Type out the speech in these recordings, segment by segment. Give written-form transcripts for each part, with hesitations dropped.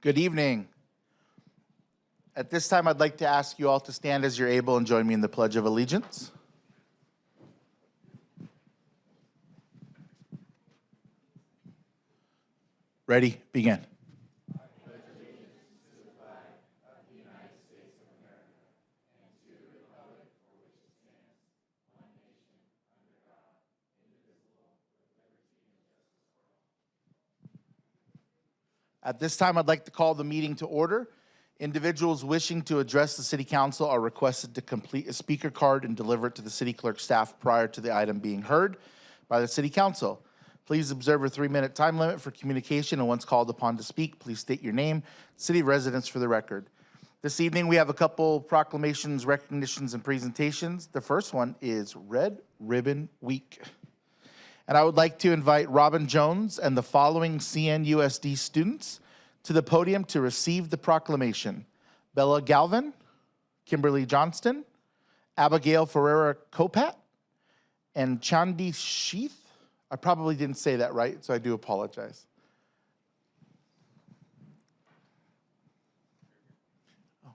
Good evening. At this time, I'd like to ask you all to stand as you're able and join me in the Pledge of Allegiance. Ready? Begin. At this time, I'd like to call the meeting to order. Individuals wishing to address the City Council are requested to complete a speaker card and deliver it to the City Clerk staff prior to the item being heard by the City Council. Please observe a 3-minute time limit for communication, and once called upon to speak, please state your name, city residence for the record. This evening, we have a couple proclamations, recognitions, and presentations. The first one is Red Ribbon Week. And I would like to invite Robin Jones and the following CNUSD students to the podium to receive the proclamation. Bella Galvin, Kimberly Johnston, Abigail Ferreira Copat, and Chandi Sheath. I probably didn't say that right, so I do apologize. Oh.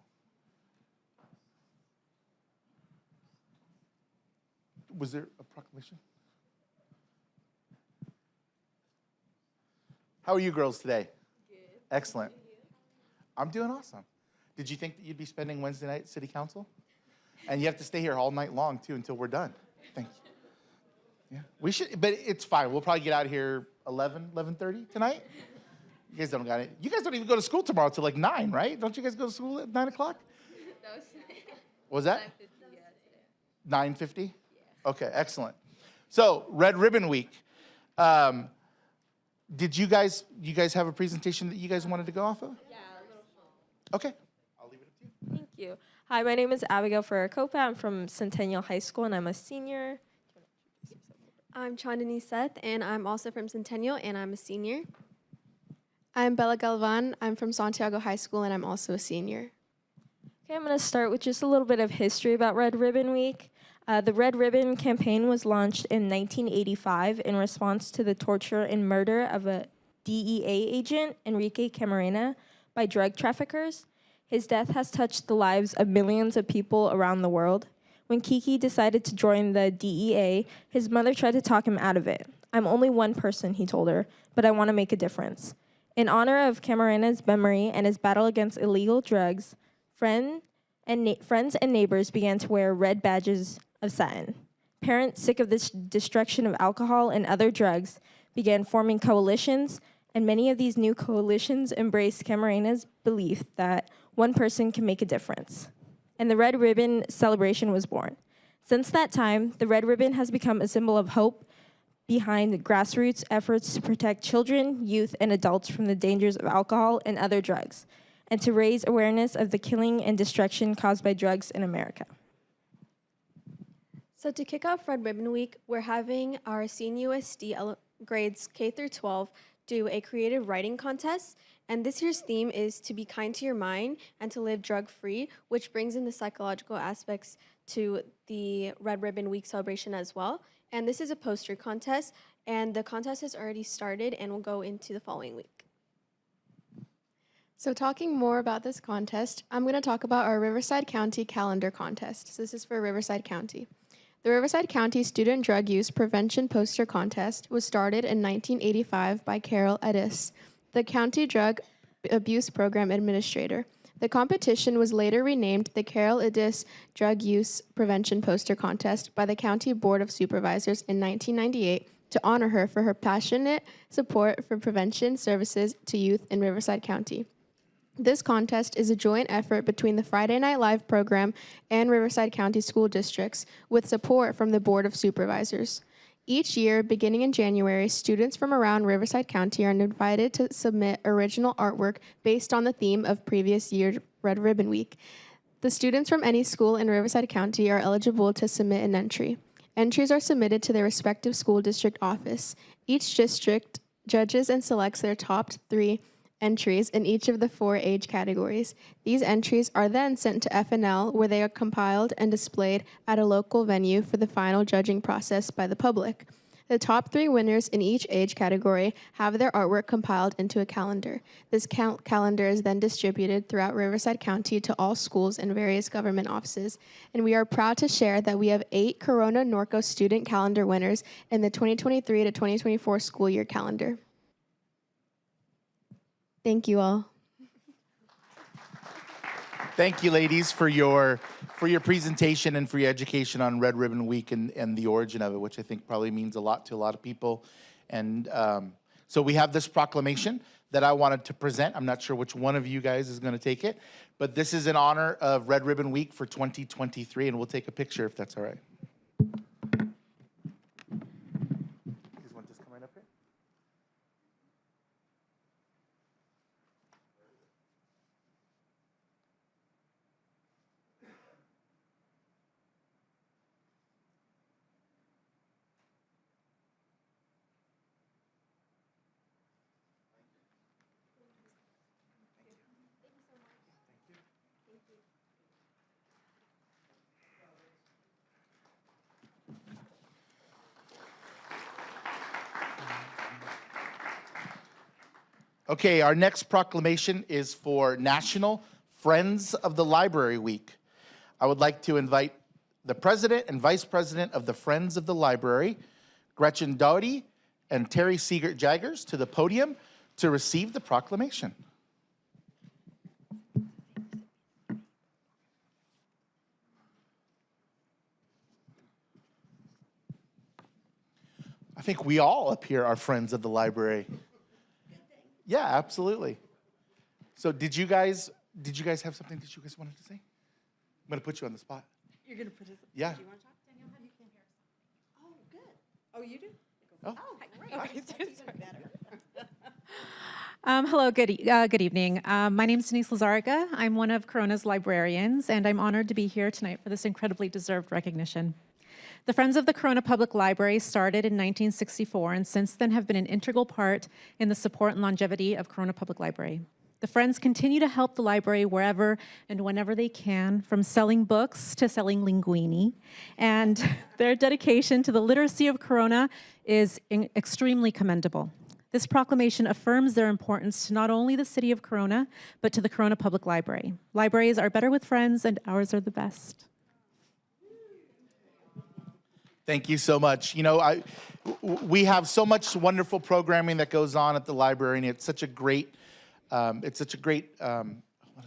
Was there a proclamation? How are you girls today? Good. Excellent. I'm doing awesome. Did you think that you'd be spending Wednesday night at City Council? And you have to stay here all night long, too, until we're done. Thank you. Yeah, we should, but it's fine. We'll probably get out of here 11:30 tonight. You guys don't got it. You guys don't even go to school tomorrow till like 9, right? Don't you guys go to school at 9 o'clock? What was that? 9:50? Yeah. Okay, excellent. So, Red Ribbon Week. Did you guys have a presentation that you guys wanted to go off of? Yeah, a little short. Okay. I'll leave it up to you. Thank you. Hi, my name is Abigail Ferrer Copa. I'm from Centennial High School, and I'm a senior. I'm Chandani Seth, and I'm also from Centennial, and I'm a senior. I'm Bella Galvan. I'm from Santiago High School, and I'm also a senior. Okay, I'm going to start with just a little bit of history about Red Ribbon Week. The Red Ribbon campaign was launched in 1985 in response to the torture and murder of a DEA agent, Enrique Camarena, by drug traffickers. His death has touched the lives of millions of people around the world. When Kiki decided to join the DEA, his mother tried to talk him out of it. "I'm only one person," he told her, "but I want to make a difference." In honor of Camarena's memory and his battle against illegal drugs, friends and neighbors began to wear red badges of satin. Parents, sick of this destruction of alcohol and other drugs, began forming coalitions, and many of these new coalitions embraced Camarena's belief that one person can make a difference. And the Red Ribbon celebration was born. Since that time, the Red Ribbon has become a symbol of hope behind the grassroots efforts to protect children, youth, and adults from the dangers of alcohol and other drugs, and to raise awareness of the killing and destruction caused by drugs in America. So to kick off Red Ribbon Week, we're having our CNUSD grades K through 12 do a creative writing contest. And this year's theme is to be kind to your mind and to live drug-free, which brings in the psychological aspects to the Red Ribbon Week celebration as well. And this is a poster contest, and the contest has already started and will go into the following week. So talking more about this contest, I'm going to talk about our Riverside County Calendar Contest. So this is for Riverside County. The Riverside County Student Drug Use Prevention Poster Contest was started in 1985 by Carol Eddis, the County Drug Abuse Program Administrator. The competition was later renamed the Carol Eddis Drug Use Prevention Poster Contest by the County Board of Supervisors in 1998 to honor her for her passionate support for prevention services to youth in Riverside County. This contest is a joint effort between the Friday Night Live program and Riverside County School Districts with support from the Board of Supervisors. Each year, beginning in January, students from around Riverside County are invited to submit original artwork based on the theme of previous year's Red Ribbon Week. The students from any school in Riverside County are eligible to submit an entry. Entries are submitted to their respective school district office. Each district judges and selects their top 3 entries in each of the 4 age categories. These entries are then sent to FNL, where they are compiled and displayed at a local venue for the final judging process by the public. The top 3 winners in each age category have their artwork compiled into a calendar. This calendar is then distributed throughout Riverside County to all schools and various government offices. And we are proud to share that we have 8 Corona Norco student calendar winners in the 2023 to 2024 school year calendar. Thank you all. Thank you, ladies, for your presentation and for your education on Red Ribbon Week and the origin of it, which I think probably means a lot to a lot of people. And so we have this proclamation that I wanted to present. I'm not sure which one of you guys is going to take it, but this is in honor of Red Ribbon Week for 2023, and we'll take a picture if that's all right. You guys want to just come right up here? Okay, our next proclamation is for National Friends of the Library Week. I would like to invite the President and Vice President of the Friends of the Library, Gretchen Doughty and Terry Siegert-Jaggers, to the podium to receive the proclamation. I think we all up here are friends of the library. Yeah, absolutely. So did you guys have something that you guys wanted to say? I'm going to put you on the spot. You're going to put it. Yeah. Do you want to talk, Danielle? You can hear us. Oh, good. Oh, you do? Oh. Great. Hello, good evening. My name is Denise Lazariga. I'm one of Corona's librarians, and I'm honored to be here tonight for this incredibly deserved recognition. The Friends of the Corona Public Library started in 1964 and since then have been an integral part in the support and longevity of Corona Public Library. The Friends continue to help the library wherever and whenever they can, from selling books to selling linguine, and their dedication to the literacy of Corona is extremely commendable. This proclamation affirms their importance to not only the city of Corona, but to the Corona Public Library. Libraries are better with friends, and ours are the best. Thank you so much. You know, we have so much wonderful programming that goes on at the library, and it's such a great, what is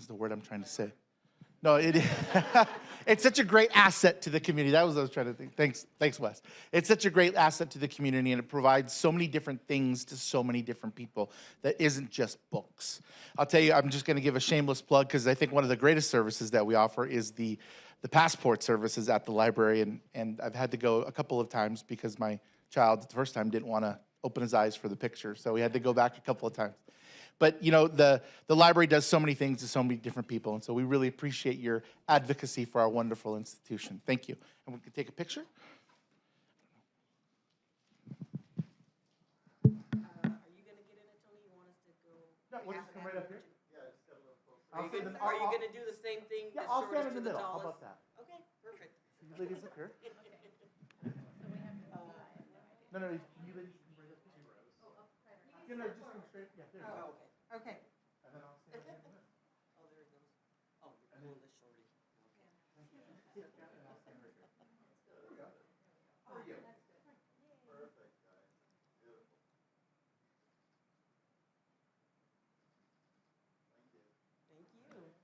the word I'm trying to say? No, it's such a great asset to the community. That was what I was trying to think. Thanks, Wes. It's such a great asset to the community, and it provides so many different things to so many different people that isn't just books. I'll tell you, I'm just going to give a shameless plug because I think one of the greatest services that we offer is the passport services at the library, and I've had to go a couple of times because my child the first time didn't want to open his eyes for the picture, so we had to go back a couple of times. But you know, the library does so many things to so many different people, and so we really appreciate your advocacy for our wonderful institution. Thank you. And we can take a picture. Are you going to get in it, Tony? You want us to go? No, we'll just come right up here. Are you going to do the same thing? Yeah, the I'll stand shortest in to the middle. How tallest? about that? Okay, perfect. You ladies look here. No, you ladies can right up here. No, just come straight. Yeah, there you go. Oh, okay. Okay. And then I'll stand right in the middle. Oh, there it goes. Oh, you're doing the shorty. Yeah, and I'll stand right here. There we go. There you go. Perfect, guys. Beautiful. Thank you. Thank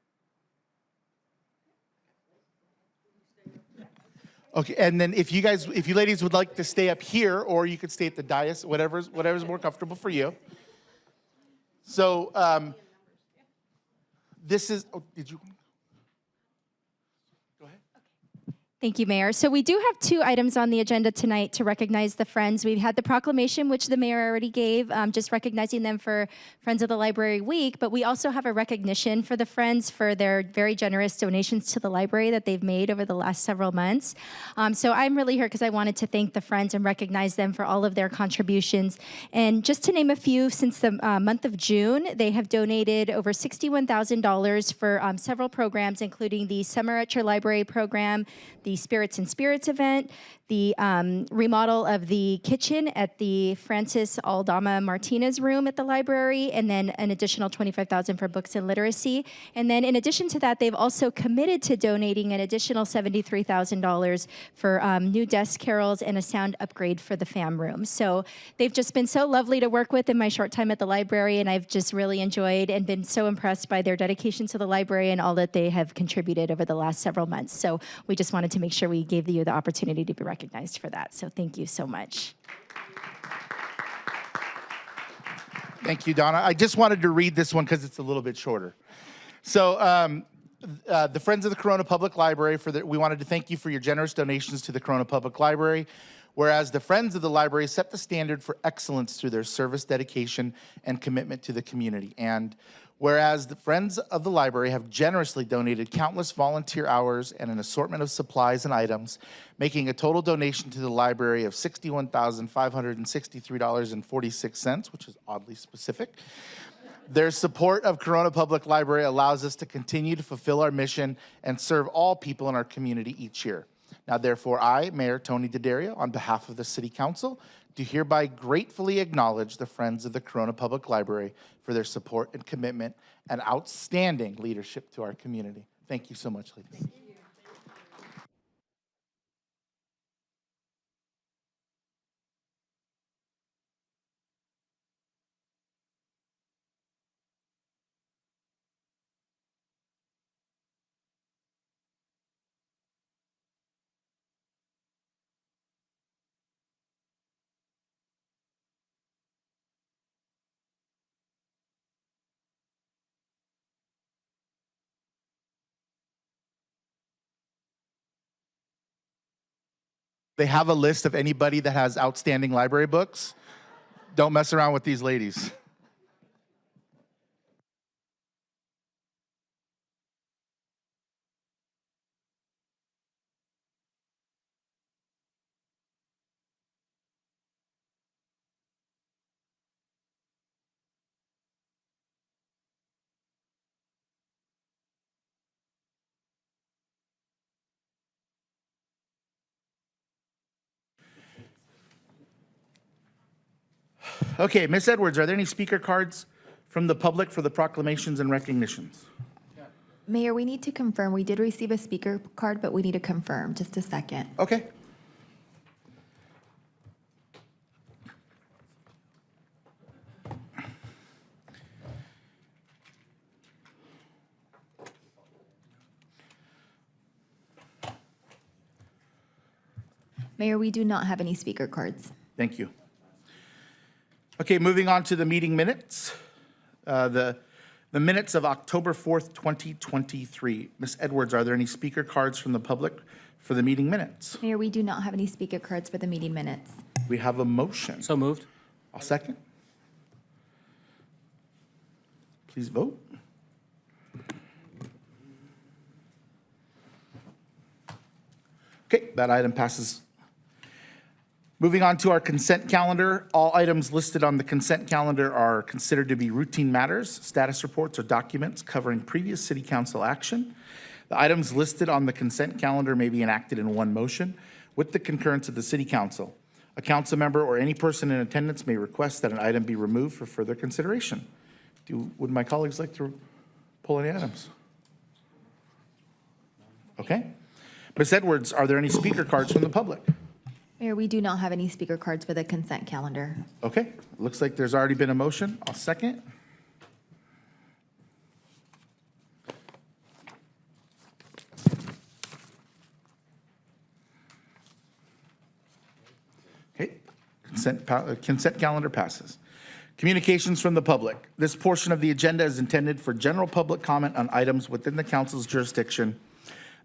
you. Okay, and then if you ladies would like to stay up here, or you could stay at the dais, whatever's more comfortable for you. So this is. Oh, did you? Go ahead. Thank you, Mayor. So we do have 2 items on the agenda tonight to recognize the Friends. We've had the proclamation, which the Mayor already gave, just recognizing them for Friends of the Library Week, but we also have a recognition for the Friends for their very generous donations to the library that they've made over the last several months. So I'm really here because I wanted to thank the Friends and recognize them for all of their contributions. And just to name a few, since the month of June, they have donated over $61,000 for several programs, including the Summer at Your Library program, the the Spirits and Spirits event, the remodel of the kitchen at the Francis Aldama Martinez room at the library, and then an additional $25,000 for books and literacy. And then in addition to that, they've also committed to donating an additional $73,000 for new desk carrels and a sound upgrade for the fam room. So they've just been so lovely to work with in my short time at the library, and I've just really enjoyed and been so impressed by their dedication to the library and all that they have contributed over the last several months. So we just wanted to make sure we gave you the opportunity to be recognized for that. So thank you so much. Thank you, Donna. I just wanted to read this one because it's a little bit shorter. So the Friends of the Corona Public Library, we wanted to thank you for your generous donations to the Corona Public Library. Whereas the Friends of the Library set the standard for excellence through their service, dedication, and commitment to the community. And whereas the Friends of the Library have generously donated countless volunteer hours and an assortment of supplies and items, making a total donation to the library of $61,563.46, which is oddly specific. Their support of Corona Public Library allows us to continue to fulfill our mission and serve all people in our community each year. Now, therefore, I, Mayor Tony Daddario, on behalf of the City Council, do hereby gratefully acknowledge the Friends of the Corona Public Library for their support and commitment and outstanding leadership to our community. Thank you so much, ladies. They have a list of anybody that has outstanding library books. Don't mess around with these ladies. Okay, Ms. Edwards, are there any speaker cards from the public for the proclamations and recognitions? Mayor, we need to confirm. We did receive a speaker card, but we need to confirm. Just a second. Okay. Mayor, we do not have any speaker cards. Thank you. Okay, moving on to the meeting minutes. The minutes of October 4th, 2023. Ms. Edwards, are there any speaker cards from the public for the meeting minutes? Mayor, we do not have any speaker cards for the meeting minutes. We have a motion. So moved. I'll second. Please vote. Okay, that item passes. Moving on to our consent calendar, all items listed on the consent calendar are considered to be routine matters, status reports, or documents covering previous city council action. The items listed on the consent calendar may be enacted in one motion with the concurrence of the city council. A council member or any person in attendance may request that an item be removed for further consideration. Would my colleagues like to pull any items? Okay. Ms. Edwards, are there any speaker cards from the public? Mayor, we do not have any speaker cards for the consent calendar. Okay, looks like there's already been a motion. I'll second. Okay, consent calendar passes. Communications from the public. This portion of the agenda is intended for general public comment on items within the council's jurisdiction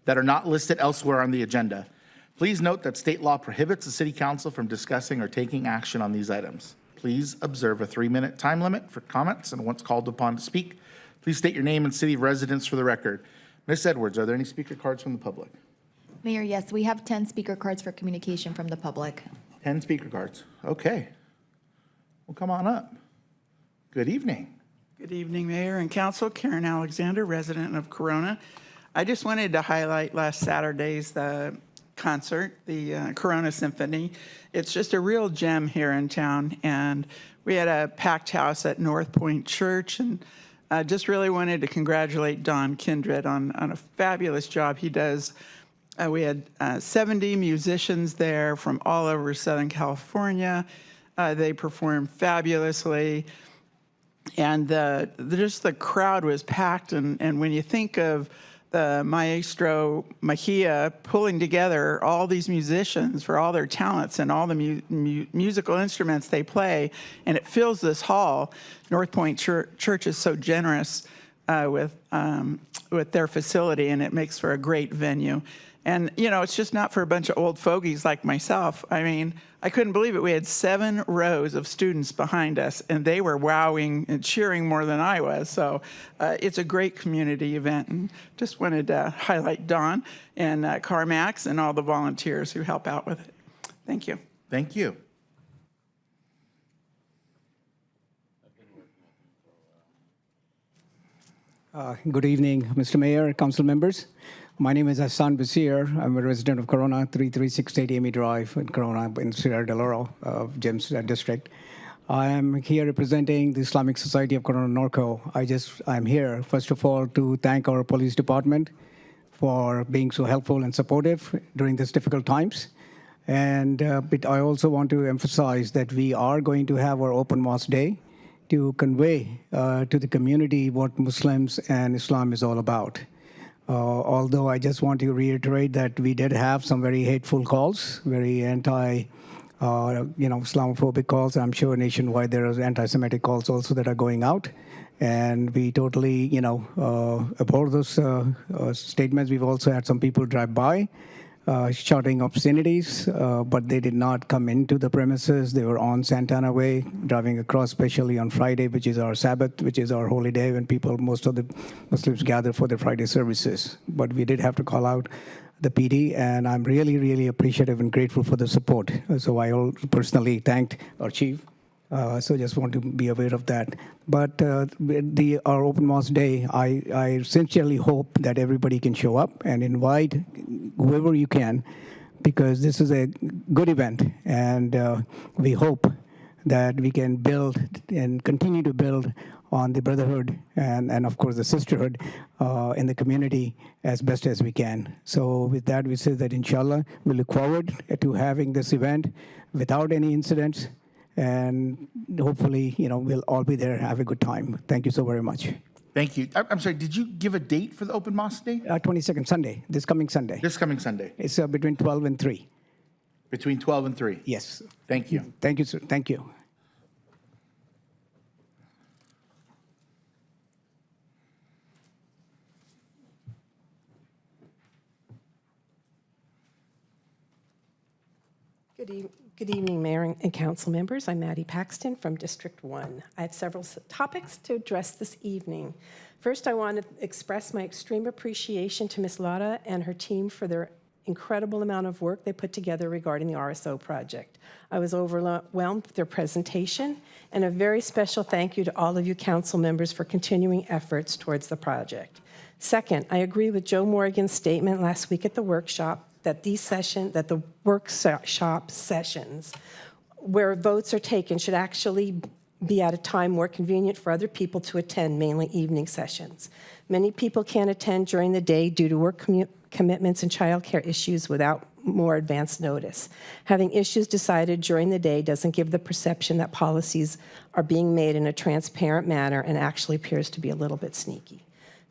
that are not listed elsewhere on the agenda. Please note that state law prohibits the city council from discussing or taking action on these items. Please observe a 3-minute time limit for comments, and once called upon to speak, please state your name and city of residence for the record. Ms. Edwards, are there any speaker cards from the public? Mayor, yes, we have 10 speaker cards for communication from the public. 10 speaker cards. Okay. Well, come on up. Good evening. Good evening, Mayor and Council. Karen Alexander, resident of Corona. I just wanted to highlight last Saturday's concert, the Corona Symphony. It's just a real gem here in town, and we had a packed house at North Point Church, and just really wanted to congratulate Don Kindred on a fabulous job he does. We had 70 musicians there from all over Southern California. They performed fabulously, and just the crowd was packed. And when you think of the maestro Mejia pulling together all these musicians for all their talents and all the musical instruments they play, and it fills this hall. North Point Church is so generous with their facility, and it makes for a great venue. And, you know, it's just not for a bunch of old fogies like myself. I mean, I couldn't believe it. We had 7 rows of students behind us, and they were wowing and cheering more than I was. So it's a great community event. And just wanted to highlight Don and CarMax and all the volunteers who help out with it. Thank you. Thank you. Good evening, Mr. Mayor, council members. My name is Hassan Basir. I'm a resident of Corona, 3368 Amy Drive in Corona, in Sierra del Oro, James District. I am here representing the Islamic Society of Corona Norco. I'm here, first of all, to thank our police department for being so helpful and supportive during these difficult times. And but I also want to emphasize that we are going to have our open mosque day to convey to the community what Muslims and Islam is all about. Although I just want to reiterate that we did have some very hateful calls, very Islamophobic calls. I'm sure nationwide there are anti-Semitic calls also that are going out. And we totally, abhor those statements. We've also had some people drive by shouting obscenities, but they did not come into the premises. They were on Santana Way, driving across, especially on Friday, which is our Sabbath, which is our holy day when most of the Muslims gather for their Friday services. But we did have to call out the PD, and I'm really, really appreciative and grateful for the support. So I personally thanked our chief. So just want to be aware of that. But our open mosque day, I sincerely hope that everybody can show up and invite whoever you can, because this is a good event, and we hope that we can build and continue to build on the brotherhood and of course the sisterhood in the community as best as we can. So with that, we say that inshallah, we look forward to having this event without any incidents. And hopefully, we'll all be there, have a good time. Thank you so very much. Thank you. I'm sorry, did you give a date for the open mosque day? 22nd Sunday, this coming Sunday. This coming Sunday, It's between 12 and 3. between 12 and 3. Yes. Thank you. Thank you, sir. Thank you. Good evening, Mayor and Council members. I'm Maddie Paxton from District 1. I have several topics to address this evening. First, I want to express my extreme appreciation to Ms. Lara and her team for their incredible amount of work they put together regarding the RSO project. I was overwhelmed with their presentation, and a very special thank you to all of you council members for continuing efforts towards the project. Second, I agree with Joe Morgan's statement last week at the workshop that the workshop sessions where votes are taken should actually be at a time more convenient for other people to attend, mainly evening sessions. Many people can't attend during the day due to work commitments and childcare issues without more advance notice. Having issues decided during the day doesn't give the perception that policies are being made in a transparent manner and actually appears to be a little bit sneaky.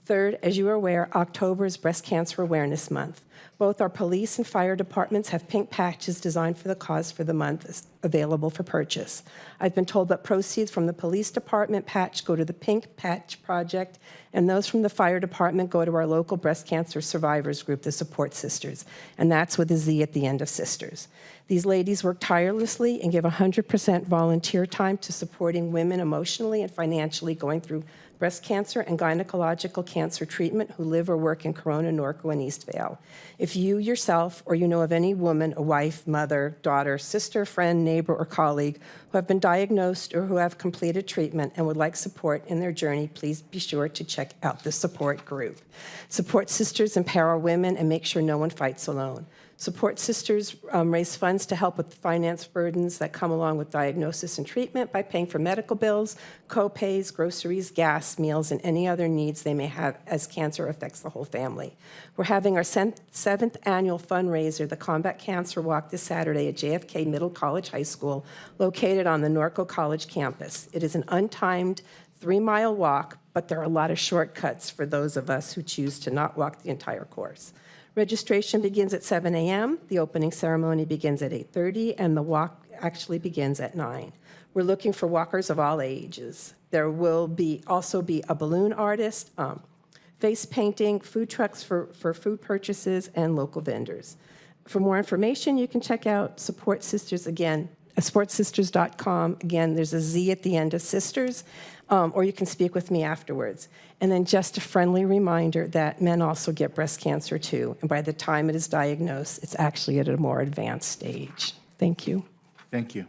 Third, as you are aware, October is Breast Cancer Awareness Month. Both our police and fire departments have pink patches designed for the cause for the month available for purchase. I've been told that proceeds from the police department patch go to the Pink Patch Project, and those from the fire department go to our local breast cancer survivors group, the Support Sisters, and that's with a Z at the end of Sisters. These ladies work tirelessly and give 100% volunteer time to supporting women emotionally and financially going through breast cancer and gynecological cancer treatment who live or work in Corona, Norco, and Eastvale. If you yourself or you know of any woman, a wife, mother, daughter, sister, friend, neighbor, or colleague who have been diagnosed or who have completed treatment and would like support in their journey, please be sure to check out the support group. Support Sisters empower women and make sure no one fights alone. Support Sisters raise funds to help with finance burdens that come along with diagnosis and treatment by paying for medical bills, co-pays, groceries, gas, meals, and any other needs they may have as cancer affects the whole family. We're having our 7th annual fundraiser, the Combat Cancer Walk, this Saturday at JFK Middle College High School, located on the Norco College campus. It is an untimed 3-mile walk, but there are a lot of shortcuts for those of us who choose to not walk the entire course. Registration begins at 7 a.m., the opening ceremony begins at 8:30, and the walk actually begins at 9. We're looking for walkers of all ages. There will also be a balloon artist, face painting, food trucks for food purchases, and local vendors. For more information, you can check out Support Sisters again, sportsisters.com. Again, there's a Z at the end of sisters, or you can speak with me afterwards. And then just a friendly reminder that men also get breast cancer too, and by the time it is diagnosed, it's actually at a more advanced stage. Thank you. Thank you.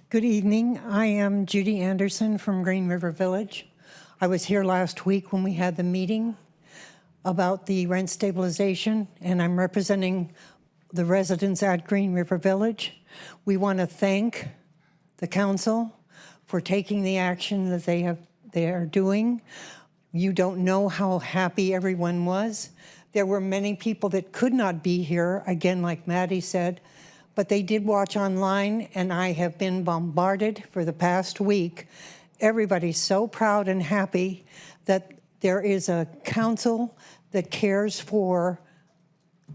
Good evening. I am Judy Anderson from Green River Village. I was here last week when we had the meeting about the rent stabilization, and I'm representing the residents at Green River Village. We want to thank the council for taking the action that they are doing. You don't know how happy everyone was. There were many people that could not be here, again, like Maddie said, but they did watch online, and I have been bombarded for the past week. Everybody's so proud and happy that there is a council that cares for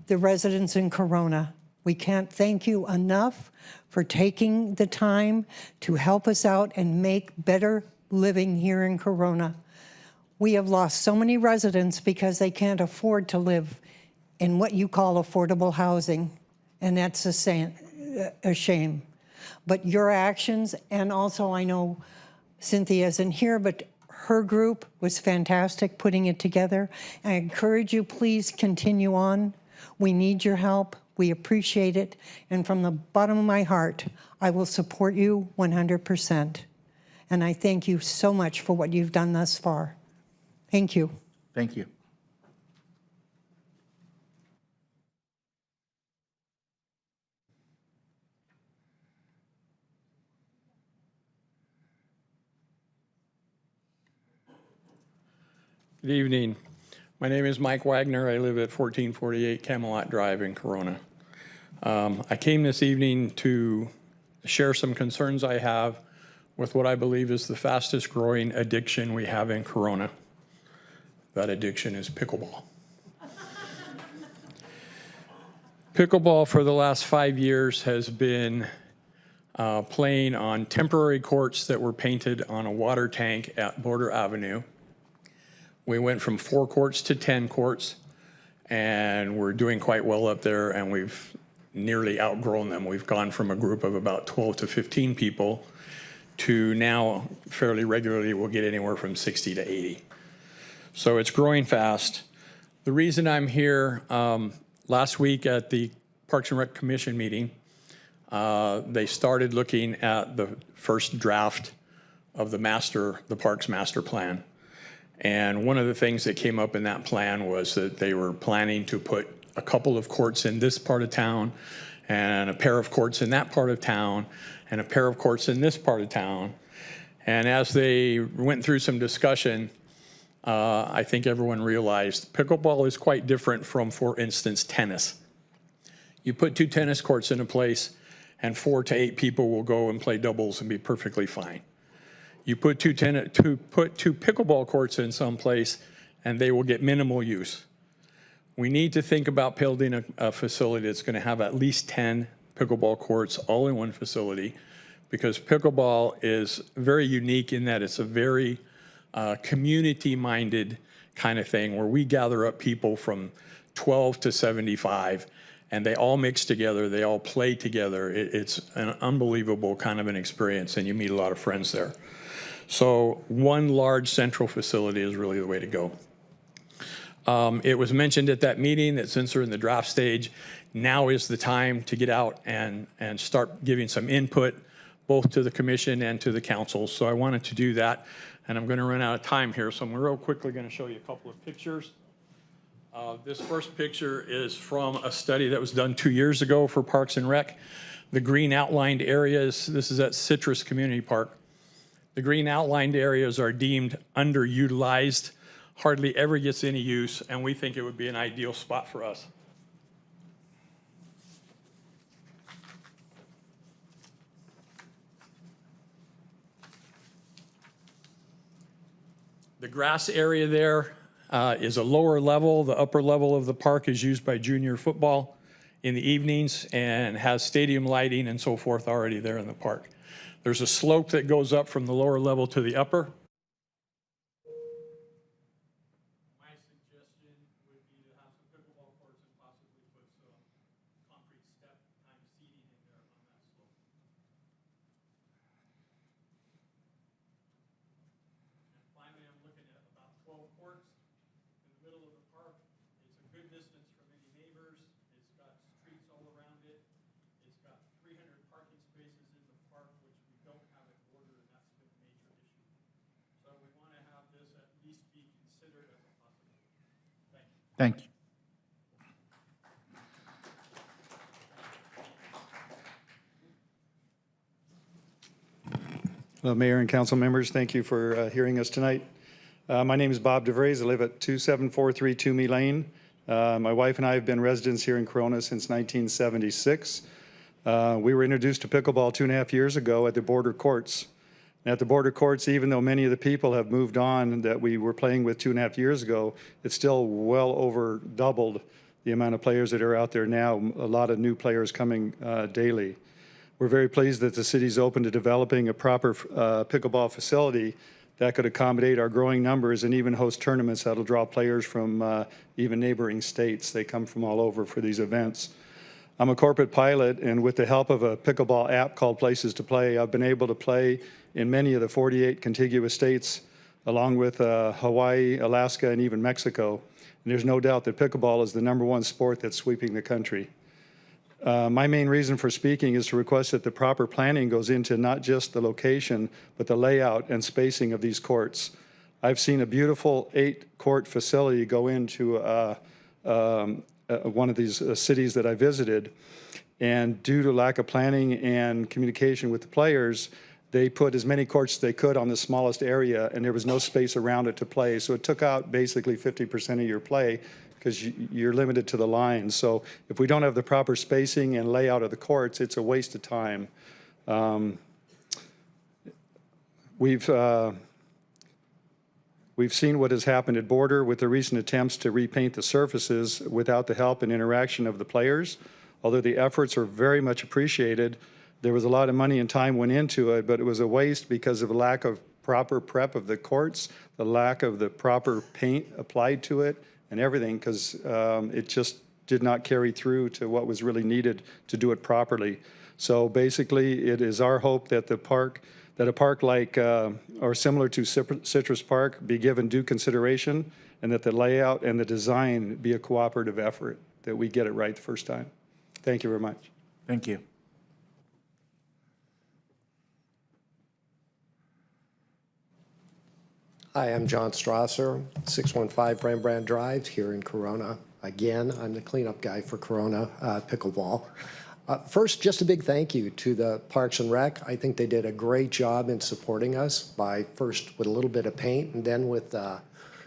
the residents in Corona. We can't thank you enough for taking the time to help us out and make better living here in Corona. We have lost so many residents because they can't afford to live in what you call affordable housing, and that's a shame. But your actions, and also I know Cynthia isn't here, but her group was fantastic putting it together. I encourage you, please continue on. We need your help. We appreciate it. And from the bottom of my heart, I will support you 100%. And I thank you so much for what you've done thus far. Thank you. Thank you. Good evening. My name is Mike Wagner. I live at 1448 Camelot Drive in Corona. I came this evening to share some concerns I have with what I believe is the fastest growing addiction we have in Corona. That addiction is pickleball. Pickleball for the last 5 years has been playing on temporary courts that were painted on a water tank at Border Avenue. We went from 4 courts to 10 courts, and we're doing quite well up there, and we've nearly outgrown them. We've gone from a group of about 12 to 15 people to now fairly regularly we'll get anywhere from 60 to 80. So it's growing fast. The reason I'm here, last week at the Parks and Rec Commission meeting, they started looking at the first draft of the Parks Master Plan. And one of the things that came up in that plan was that they were planning to put a couple of courts in this part of town, and a pair of courts in that part of town, and a pair of courts in this part of town. And as they went through some discussion, I think everyone realized pickleball is quite different from, for instance, tennis. You put 2 tennis courts in a place, and 4 to 8 people will go and play doubles and be perfectly fine. You put two pickleball courts in some place, and they will get minimal use. We need to think about building a facility that's going to have at least 10 pickleball courts all in one facility, because pickleball is very unique in that it's a very community-minded kind of thing where we gather up people from 12 to 75, and they all mix together, they all play together. It's an unbelievable kind of an experience, and you meet a lot of friends there. So one large central facility is really the way to go. It was mentioned at that meeting that since we're in the draft stage, now is the time to get out and start giving some input both to the commission and to the council. So I wanted to do that. And I'm going to run out of time here, so I'm real quickly going to show you a couple of pictures. This first picture is from a study that was done 2 years ago for Parks and Rec. The green outlined areas, this is at Citrus Community Park. The green outlined areas are deemed underutilized, hardly ever gets any use, and we think it would be an ideal spot for us. The grass area there is a lower level. The upper level of the park is used by junior football in the evenings and has stadium lighting and so forth already there in the park. There's a slope that goes up from the lower level to the upper. My suggestion would be to have some pickleball courts and possibly put some concrete step kind of seating in there on that slope. And finally, I'm looking at about 12 courts in the middle of the park. It's a good distance from any neighbors. It's got streets all around it. It's got 300 parking spaces in the park, which we don't have at Border, and that's been a major issue. So we want to have this at least be considered as a possibility. Thank you. Thank you. Hello, Mayor and council members. Thank you for hearing us tonight. My name is Bob DeVries. I live at 27432 Toomey Lane. My wife and I have been residents here in Corona since 1976. We were introduced to pickleball 2.5 years ago at the Border Courts. And at the Border Courts, even though many of the people have moved on that we were playing with 2.5 years ago, it's still well over doubled the amount of players that are out there now. A lot of new players coming daily. We're very pleased that the city's open to developing a proper pickleball facility that could accommodate our growing numbers and even host tournaments that'll draw players from even neighboring states. They come from all over for these events. I'm a corporate pilot, and with the help of a pickleball app called Places to Play, I've been able to play in many of the 48 contiguous states, along with Hawaii, Alaska, and even Mexico. And there's no doubt that pickleball is the #1 sport that's sweeping the country. My main reason for speaking is to request that the proper planning goes into not just the location, but the layout and spacing of these courts. I've seen a beautiful 8-court facility go into one of these cities that I visited, and due to lack of planning and communication with the players, they put as many courts as they could on the smallest area, and there was no space around it to play. So it took out basically 50% of your play, because you're limited to the lines. So if we don't have the proper spacing and layout of the courts, it's a waste of time. We've seen what has happened at Border with the recent attempts to repaint the surfaces without the help and interaction of the players. Although the efforts are very much appreciated, there was a lot of money and time went into it, but it was a waste because of a lack of proper prep of the courts, the lack of the proper paint applied to it, and everything, because it just did not carry through to what was really needed to do it properly. So basically, it is our hope that a park like or similar to Citrus Park be given due consideration, and that the layout and the design be a cooperative effort, that we get it right the first time. Thank you very much. Thank you. Hi, I'm John Strasser, 615 Rembrandt Drive here in Corona. Again, I'm the cleanup guy for Corona Pickleball. First, just a big thank you to the Parks and Rec. I think they did a great job in supporting us by first with a little bit of paint and then with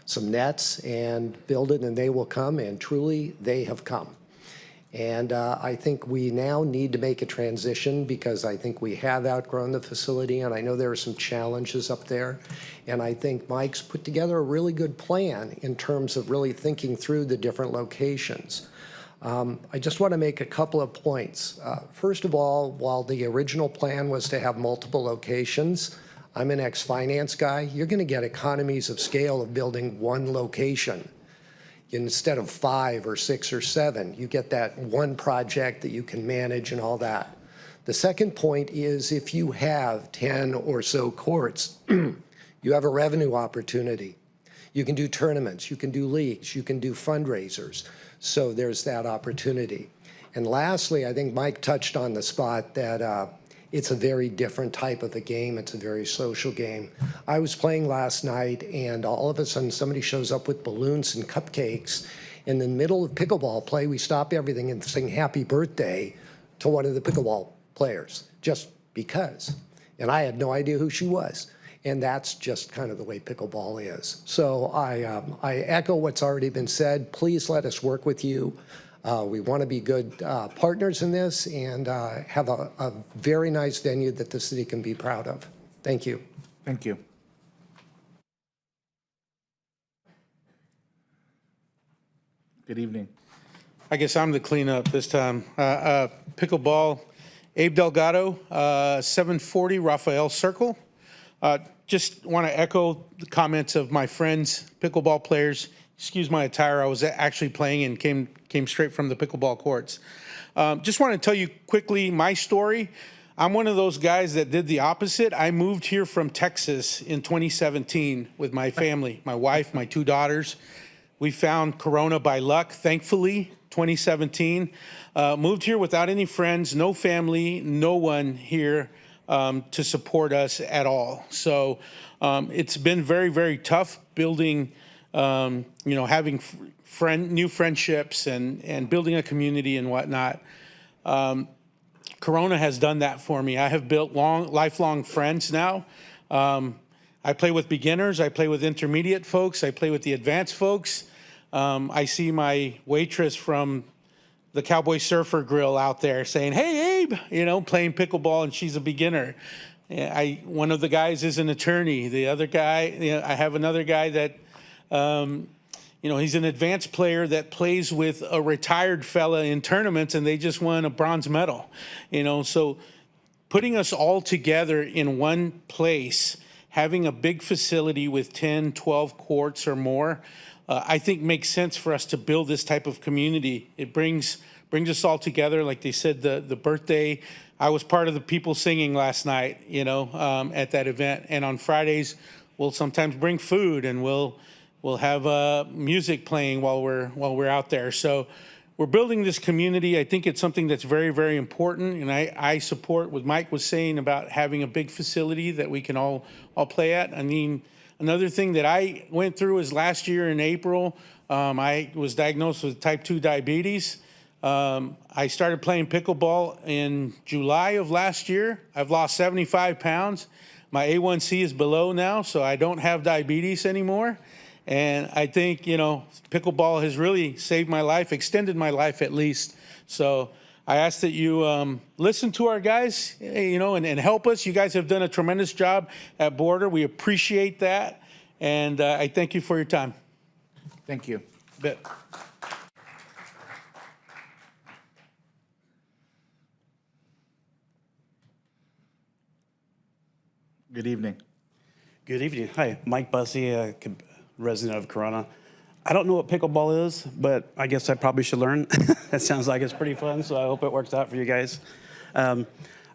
some nets and build it, and they will come, and truly they have come. And I think we now need to make a transition, because I think we have outgrown the facility, and I know there are some challenges up there. And I think Mike's put together a really good plan in terms of really thinking through the different locations. I just want to make a couple of points. First of all, while the original plan was to have multiple locations, I'm an ex-finance guy. You're going to get economies of scale of building one location. Instead of 5 or 6 or 7, you get that one project that you can manage and all that. The second point is, if you have 10 or so courts, you have a revenue opportunity. You can do tournaments, you can do leagues, you can do fundraisers. So there's that opportunity. And lastly, I think Mike touched on the spot that It's a very different type of a game. It's a very social game. I was playing last night, and all of a sudden somebody shows up with balloons and cupcakes. In the middle of pickleball play, we stop everything and sing happy birthday to one of the pickleball players, just because. And I had no idea who she was. And that's just kind of the way pickleball is. So I echo what's already been said. Please let us work with you. We want to be good partners in this and have a very nice venue that the city can be proud of. Thank you. Thank you. Good evening. I guess I'm the cleanup this time. Pickleball, Abe Delgado, 740 Raphael Circle. Just want to echo the comments of my friends, pickleball players. Excuse my attire, I was actually playing and came straight from the pickleball courts. Just want to tell you quickly my story. I'm one of those guys that did the opposite. I moved here from Texas in 2017 with my family, my wife, my 2 daughters. We found Corona by luck, thankfully, 2017. Moved here without any friends, no family, no one here to support us at all. So it's been very, very tough building, having new friendships and building a community and whatnot. Corona has done that for me. I have built lifelong friends now. I play with beginners, I play with intermediate folks, I play with the advanced folks. I see my waitress from the Cowboy Surfer Grill out there saying, "Hey, Abe," playing pickleball, and she's a beginner. One of the guys is an attorney. The other guy, I have another guy that, he's an advanced player that plays with a retired fella in tournaments, and they just won a bronze medal. So putting us all together in one place, having a big facility with 10, 12 courts or more, I think makes sense for us to build this type of community. It brings us all together. Like they said, the birthday, I was part of the people singing last night, at that event. And on Fridays, we'll sometimes bring food and we'll have music playing while we're out there. So we're building this community. I think it's something that's very, very important. And I support what Mike was saying about having a big facility that we can all play at. I mean, another thing that I went through is last year in April, I was diagnosed with type 2 diabetes. I started playing pickleball in July of last year. I've lost 75 pounds. My A1C is below now, so I don't have diabetes anymore. And I think, pickleball has really saved my life, extended my life at least. So I ask that you listen to our guys, and help us. You guys have done a tremendous job at Border. We appreciate that. And I thank you for your time. Thank you. Bet. Good evening. Good evening. Hi, Mike Bussey, resident of Corona. I don't know what pickleball is, but I guess I probably should learn. That sounds like it's pretty fun, so I hope it works out for you guys. I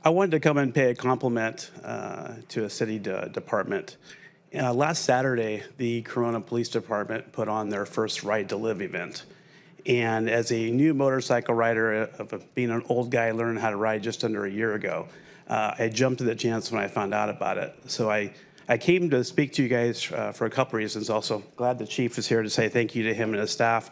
wanted to come and pay a compliment to a city department. Last Saturday, the Corona Police Department put on their first Ride to Live event. And as a new motorcycle rider, being an old guy learning how to ride just under a year ago, I jumped at the chance when I found out about it. So I came to speak to you guys for a couple reasons. Also, glad the chief is here to say thank you to him and his staff.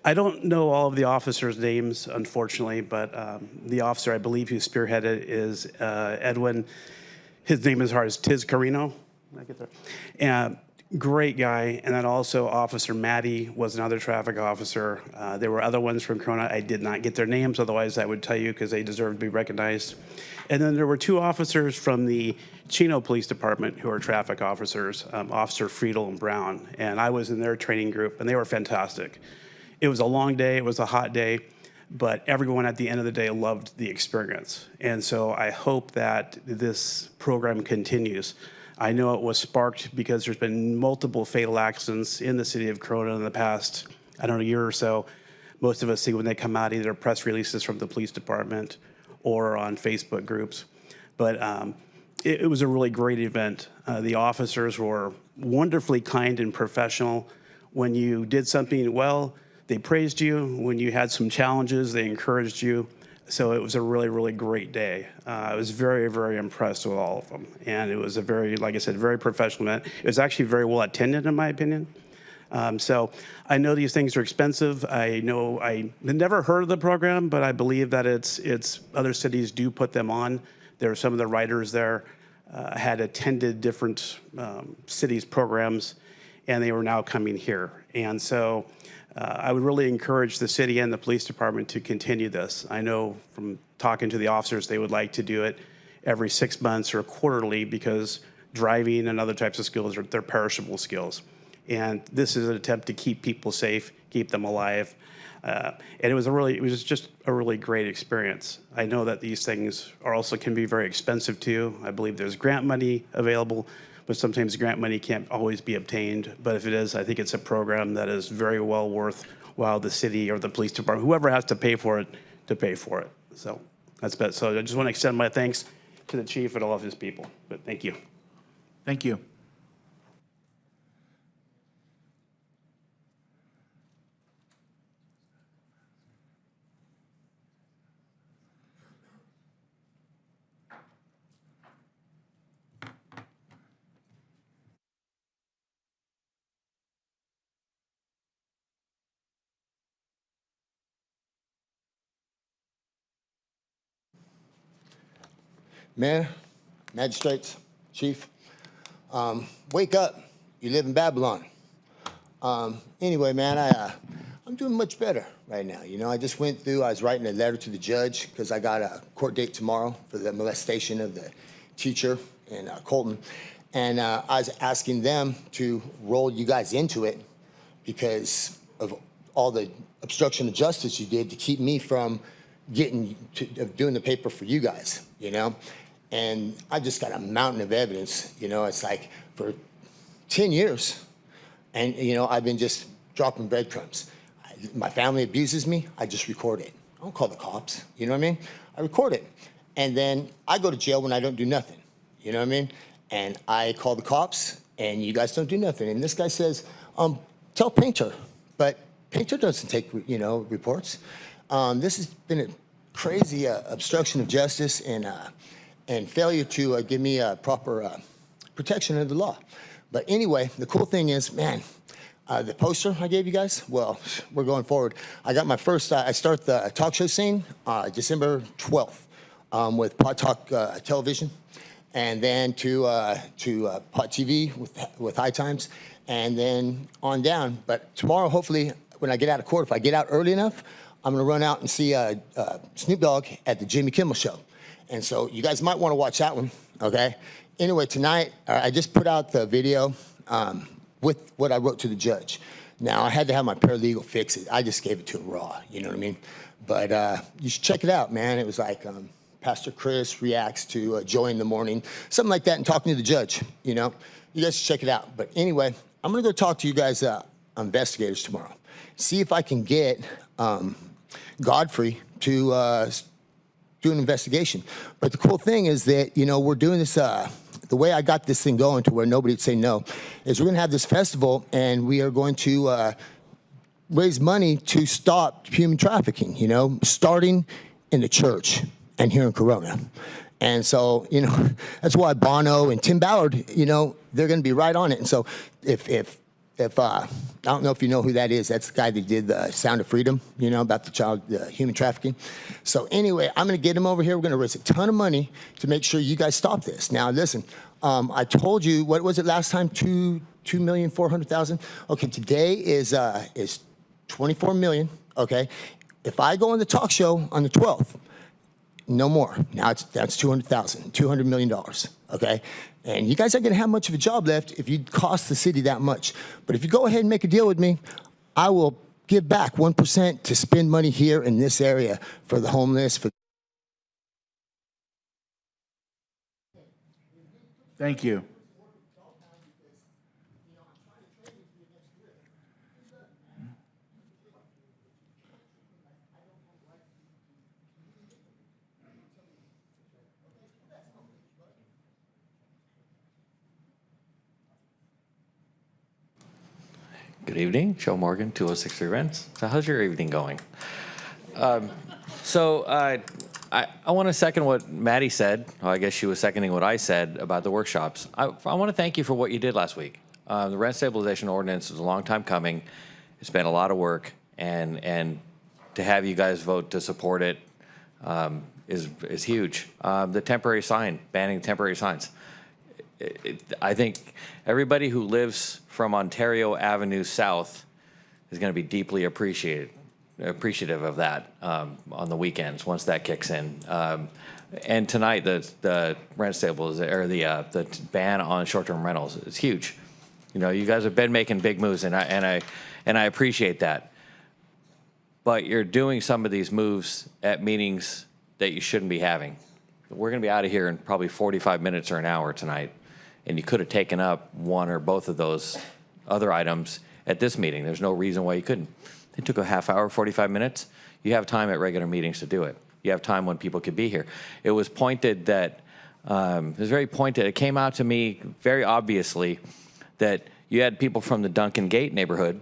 I don't know all of the officers' names, unfortunately, but the officer I believe who spearheaded is Edwin. His name is hard as Tiz Carino. Did I get there? And great guy. And then also Officer Maddie was another traffic officer. There were other ones from Corona. I did not get their names, otherwise I would tell you because they deserve to be recognized. And then there were 2 officers from the Chino Police Department who are traffic officers, Officer Friedel and Brown. And I was in their training group, and they were fantastic. It was a long day. It was a hot day. But everyone at the end of the day loved the experience. And so I hope that this program continues. I know it was sparked because there's been multiple fatal accidents in the city of Corona in the past, a year or so. Most of us see when they come out either press releases from the police department or on Facebook groups. But it was a really great event. The officers were wonderfully kind and professional. When you did something well, they praised you. When you had some challenges, they encouraged you. So it was a really, really great day. I was very, very impressed with all of them. And it was a very, like I said, very professional event. It was actually very well attended, in my opinion. So I know these things are expensive. I know I never heard of the program, but I believe that it's other cities do put them on. There are some of the writers there had attended different cities' programs, and they were now coming here. And so I would really encourage the city and the police department to continue this. I know from talking to the officers, they would like to do it every 6 months or quarterly because driving and other types of skills they're perishable skills. And this is an attempt to keep people safe, keep them alive. And it was just a really great experience. I know that these things can be very expensive too. I believe there's grant money available, but sometimes grant money can't always be obtained. But if it is, I think it's a program that is very well worthwhile the city or the police department, whoever has to pay for it, to pay for it. So that's best. So I just want to extend my thanks to the chief and all of his people. But thank you. Thank you. Mayor, magistrates, chief, wake up. You live in Babylon. Anyway, man, I'm doing much better right now. You know, I just went through, I was writing a letter to the judge because I got a court date tomorrow for the molestation of the teacher in Colton. And I was asking them to roll you guys into it because of all the obstruction of justice you did to keep me from doing the paper for you guys, you know? And I just got a mountain of evidence, you know? It's like for 10 years, and, you know, I've been just dropping breadcrumbs. My family abuses me, I just record it. I don't call the cops, you know what I mean? I record it. And then I go to jail when I don't do nothing, you know what I mean? And I call the cops, and you guys don't do nothing. And this guy says, tell Painter. But Painter doesn't take, you know, reports. This has been a crazy obstruction of justice and failure to give me a proper protection of the law. But anyway, the cool thing is, man, the poster I gave you guys, well, we're going forward. I got my first, I start the talk show scene December 12th with Pot Talk Television, and then to Pot TV with High Times, and then on down. But tomorrow, hopefully, when I get out of court, if I get out early enough, I'm going to run out and see Snoop Dogg at the Jimmy Kimmel Show. And so you guys might want to watch that one, okay? Anyway, tonight, I just put out the video with what I wrote to the judge. Now, I had to have my paralegal fix it. I just gave it to him raw, you know what I mean? But you should check it out, man. It was like Pastor Chris reacts to Joy in the Morning, something like that, and talking to the judge, you know? You guys should check it out. But anyway, I'm going to go talk to you guys investigators tomorrow. See if I can get Godfrey to do an investigation. But the cool thing is that, you know, we're doing this, the way I got this thing going to where nobody would say no, is we're going to have this festival, and we are going to raise money to stop human trafficking, you know, starting in the church and here in Corona. And so, you know, that's why Bono and Tim Ballard, you know, they're going to be right on it. And so if I don't know if you know who that is. That's the guy that did the Sound of Freedom, you know, about the human trafficking. So anyway, I'm going to get him over here. We're going to raise a ton of money to make sure you guys stop this. Now, listen, I told you, what was it last time? 2,400,000. Okay, today is 24 million. Okay, if I go on the talk show on the 12th, no more. Now that's 200,000, $200 million. Okay. And you guys aren't going to have much of a job left if you cost the city that much. But if you go ahead and make a deal with me, I will give back 1% to spend money here in this area for the homeless. Thank you. Good evening, Joe Morgan, 2063 Rents. So how's your evening going? So I want to second what Maddie said. Well, I guess she was seconding what I said about the workshops. I want to thank you for what you did last week. The rent stabilization ordinance is a long time coming. It's been a lot of work, and to have you guys vote to support it is huge. The temporary sign, banning temporary signs. I think everybody who lives from Ontario Avenue South is going to be deeply appreciative of that on the weekends once that kicks in. And tonight, the rent stabilization or the ban on short-term rentals is huge. You know, you guys have been making big moves, and I appreciate that. But you're doing some of these moves at meetings that you shouldn't be having. We're going to be out of here in probably 45 minutes or an hour tonight, and you could have taken up one or both of those other items at this meeting. There's no reason why you couldn't. It took a half hour, 45 minutes. You have time at regular meetings to do it. You have time when people could be here. It was pointed that, it was very pointed. It came out to me very obviously that you had people from the Duncan Gate neighborhood.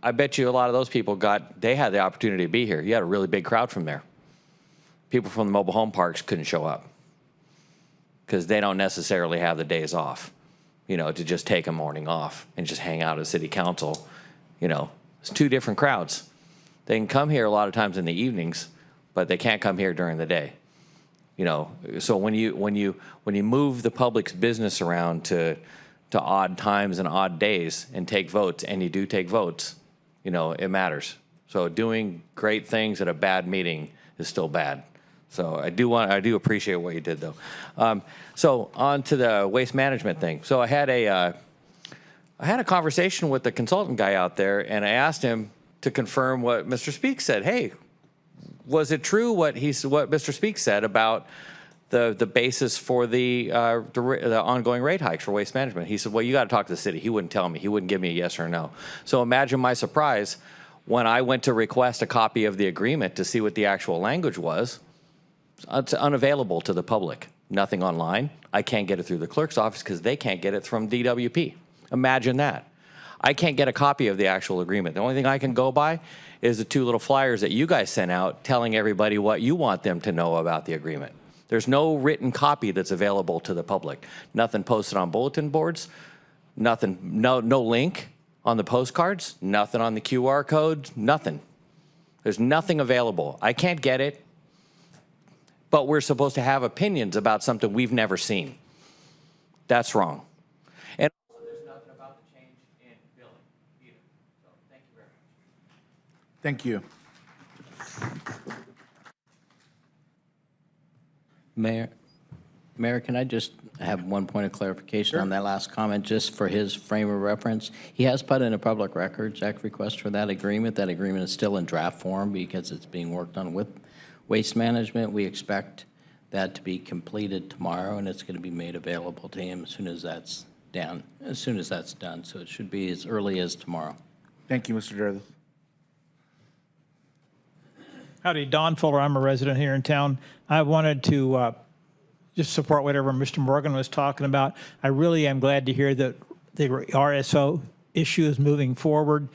I bet you a lot of those people they had the opportunity to be here. You had a really big crowd from there. People from the mobile home parks couldn't show up because they don't necessarily have the days off, you know, to just take a morning off and just hang out at city council. You know, it's two different crowds. They can come here a lot of times in the evenings, but they can't come here during the day. You know, so when you move the public's business around to odd times and odd days and take votes, and you do take votes, you know, it matters. So doing great things at a bad meeting is still bad. So I do appreciate what you did though. So on to the waste management thing. So I had a conversation with the consultant guy out there, and I asked him to confirm what Mr. Speak said. Hey, was it true what Mr. Speak said about the basis for the ongoing rate hikes for waste management? He said, well, you got to talk to the city. He wouldn't tell me. He wouldn't give me a yes or no. So imagine my surprise when I went to request a copy of the agreement to see what the actual language was. It's unavailable to the public. Nothing online. I can't get it through the clerk's office because they can't get it from DWP. Imagine that. I can't get a copy of the actual agreement. The only thing I can go by is the two little flyers that you guys sent out telling everybody what you want them to know about the agreement. There's no written copy that's available to the public. Nothing posted on bulletin boards, nothing, no link on the postcards, nothing on the QR code, nothing. There's nothing available. I can't get it, but we're supposed to have opinions about something we've never seen. That's wrong. And also, there's nothing about the change in billing either. So thank you very much. Thank you. Mayor, can I just have one point of clarification on that last comment, just for his frame of reference? He has put in a Public Records Act request for that agreement. That agreement is still in draft form because it's being worked on with Waste Management. We expect that to be completed tomorrow, and it's going to be made available to him as soon as that's done. So it should be as early as tomorrow. Thank you, Mr. Durth. Howdy, Don Fuller. I'm a resident here in town. I wanted to just support whatever Mr. Morgan was talking about. I really am glad to hear that the RSO issue is moving forward.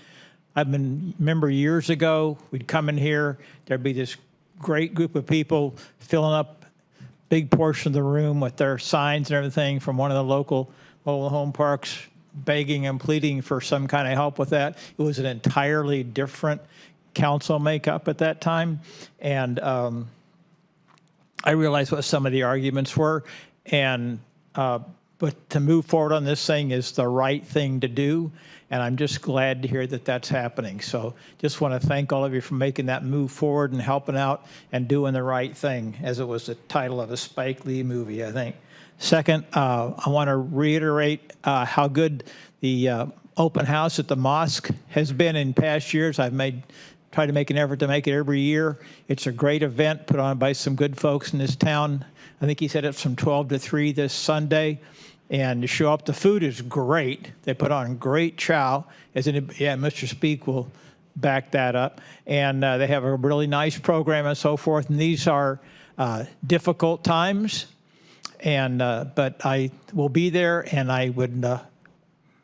I've been member years ago. We'd come in here. There'd be this great group of people filling up big portion of the room with their signs and everything from one of the local mobile home parks, begging and pleading for some kind of help with that. It was an entirely different council makeup at that time, and I realized what some of the arguments were, and but to move forward on this thing is the right thing to do, and I'm just glad to hear that that's happening. So just want to thank all of you for making that move forward and helping out and doing the right thing, as it was the title of a Spike Lee movie, I think. Second, I want to reiterate how good the open house at the mosque has been in past years. I've tried to make an effort to make it every year. It's a great event put on by some good folks in this town. I think he said it's from 12 to 3 this Sunday. And to show up, the food is great. They put on great chow. Mr. Speak will back that up. And they have a really nice program and so forth. And these are difficult times. And but I will be there, and I would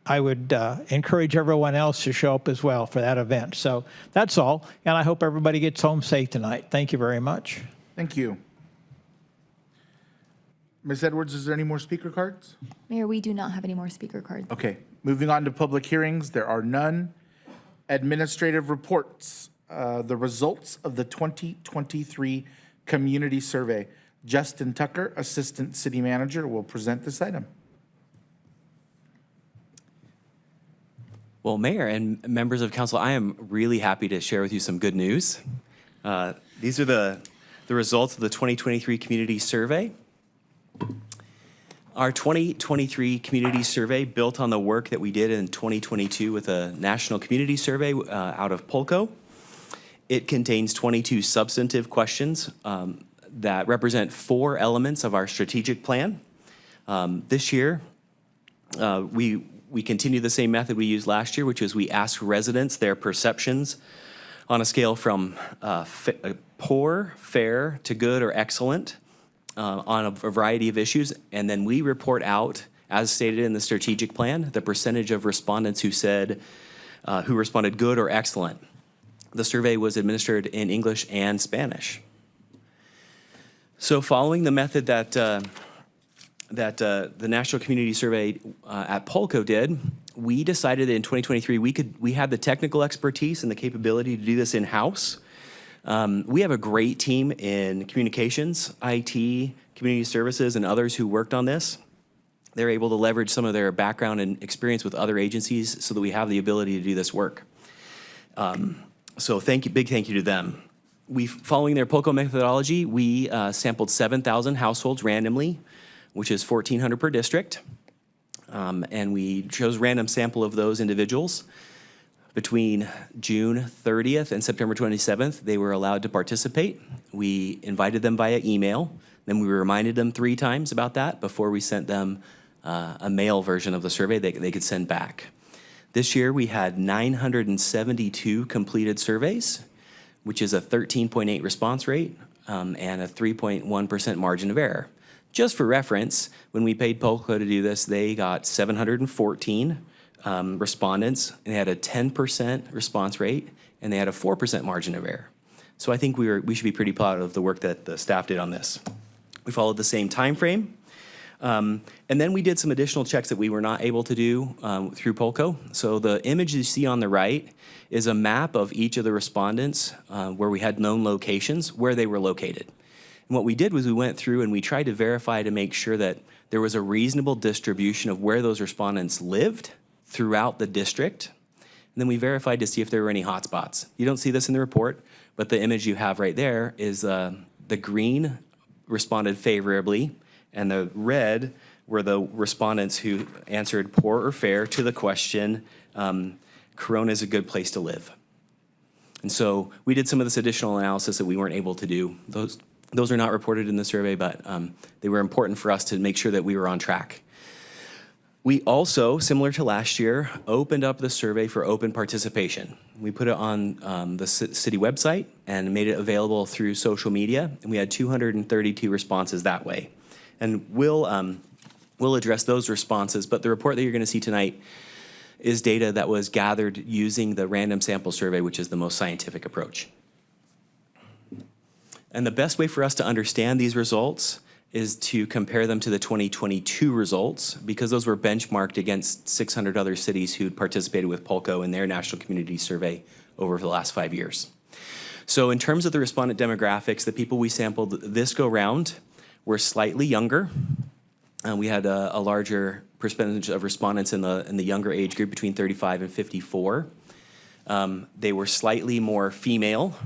I would encourage everyone else to show up as well for that event. So that's all, and I hope everybody gets home safe tonight. Thank you very much. Thank you. Ms. Edwards, is there any more speaker cards? Mayor, we do not have any more speaker cards. Okay, moving on to public hearings, there are none. Administrative reports, the results of the 2023 community survey. Justin Tucker, Assistant City Manager, will present this item. Well, Mayor and members of council, I am really happy to share with you some good news. These are the results of the 2023 community survey. Our 2023 community survey built on the work that we did in 2022 with a national community survey out of Polko. It contains 22 substantive questions that represent 4 elements of our strategic plan. This year, we continue the same method we used last year, which is we ask residents their perceptions on a scale from poor, fair, to good or excellent on a variety of issues. And then we report out, as stated in the strategic plan, the percentage of respondents who said, who responded good or excellent. The survey was administered in English and Spanish. So following the method that the National Community Survey at Polko did, we decided that in 2023 we had the technical expertise and the capability to do this in-house. We have a great team in communications, IT, community services, and others who worked on this. They're able to leverage some of their background and experience with other agencies so that we have the ability to do this work. So big thank you to them. Following their Polko methodology, we sampled 7,000 households randomly, which is 1,400 per district. And we chose a random sample of those individuals. Between June 30th and September 27th, they were allowed to participate. We invited them via email. Then we reminded them 3 times about that before we sent them a mail version of the survey they could send back. This year, we had 972 completed surveys, which is a 13.8 response rate and a 3.1% margin of error. Just for reference, when we paid Polko to do this, they got 714 respondents, and they had a 10% response rate, and they had a 4% margin of error. So I think we should be pretty proud of the work that the staff did on this. We followed the same time frame. And then we did some additional checks that we were not able to do through Polko. So the image you see on the right is a map of each of the respondents where we had known locations, where they were located. And what we did was we went through and we tried to verify to make sure that there was a reasonable distribution of where those respondents lived throughout the district. And then we verified to see if there were any hotspots. You don't see this in the report, but the image you have right there is the green responded favorably, and the red were the respondents who answered poor or fair to the question, Corona is a good place to live. And so we did some of this additional analysis that we weren't able to do. Those are not reported in the survey, but they were important for us to make sure that we were on track. We also, similar to last year, opened up the survey for open participation. We put it on the city website and made it available through social media, and we had 232 responses that way. And we'll address those responses, but the report that you're gonna see tonight is data that was gathered using the random sample survey, which is the most scientific approach. And the best way for us to understand these results is to compare them to the 2022 results, because those were benchmarked against 600 other cities who'd participated with Polko in their national community survey over the last 5 years. So in terms of the respondent demographics, the people we sampled this go round were slightly younger. We had a larger percentage of respondents in the younger age group between 35 and 54. They were slightly more female.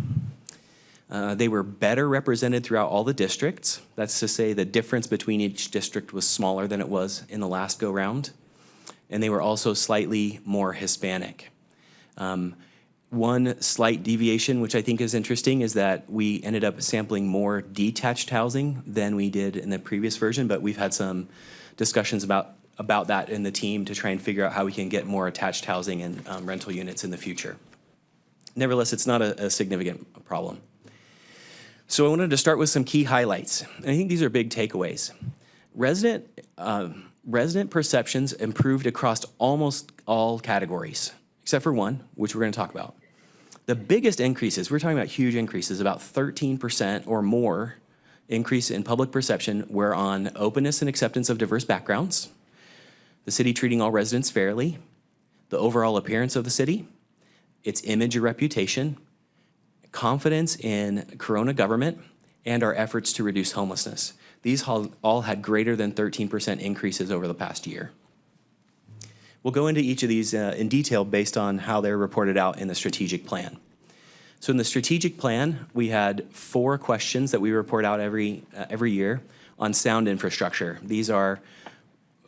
They were better represented throughout all the districts. That's to say the difference between each district was smaller than it was in the last go round. And they were also slightly more Hispanic. One slight deviation, which I think is interesting, is that we ended up sampling more detached housing than we did in the previous version, but we've had some discussions about that in the team to try and figure out how we can get more attached housing and rental units in the future. Nevertheless, it's not a significant problem. So I wanted to start with some key highlights. And I think these are big takeaways. Resident resident perceptions improved across almost all categories, except for one, which we're going to talk about. The biggest increases, we're talking about huge increases, about 13% or more increase in public perception were on openness and acceptance of diverse backgrounds, the city treating all residents fairly, the overall appearance of the city, its image or reputation, confidence in Corona government, and our efforts to reduce homelessness. These all had greater than 13% increases over the past year. We'll go into each of these in detail based on how they're reported out in the strategic plan. So in the strategic plan, we had 4 questions that we report out every year on sound infrastructure. These are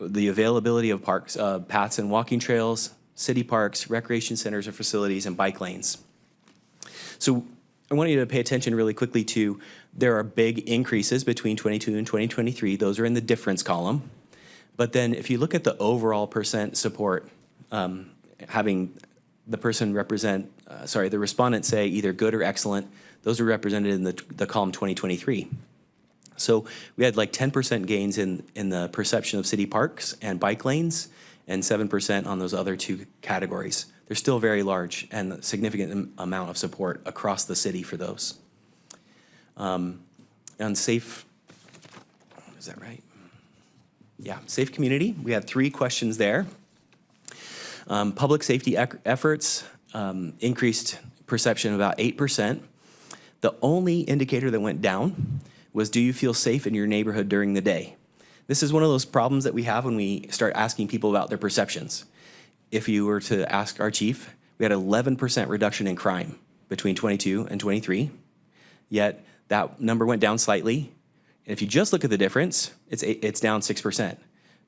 the availability of parks, paths and walking trails, city parks, recreation centers or facilities, and bike lanes. So I want you to pay attention really quickly to, there are big increases between 22 and 2023. Those are in the difference column. But then if you look at the overall percent support, having the person represent, the respondent say either good or excellent, those are represented in the column 2023. So we had like 10% gains in the perception of city parks and bike lanes, and 7% on those other 2 categories. They're still very large and a significant amount of support across the city for those. On safe, is that right? Yeah, safe community, we had 3 questions there. Public safety efforts increased perception about 8%. The only indicator that went down was, do you feel safe in your neighborhood during the day? This is one of those problems that we have when we start asking people about their perceptions. If you were to ask our chief, we had 11% reduction in crime between 22 and 23, yet that number went down slightly. And if you just look at the difference, it's down 6%.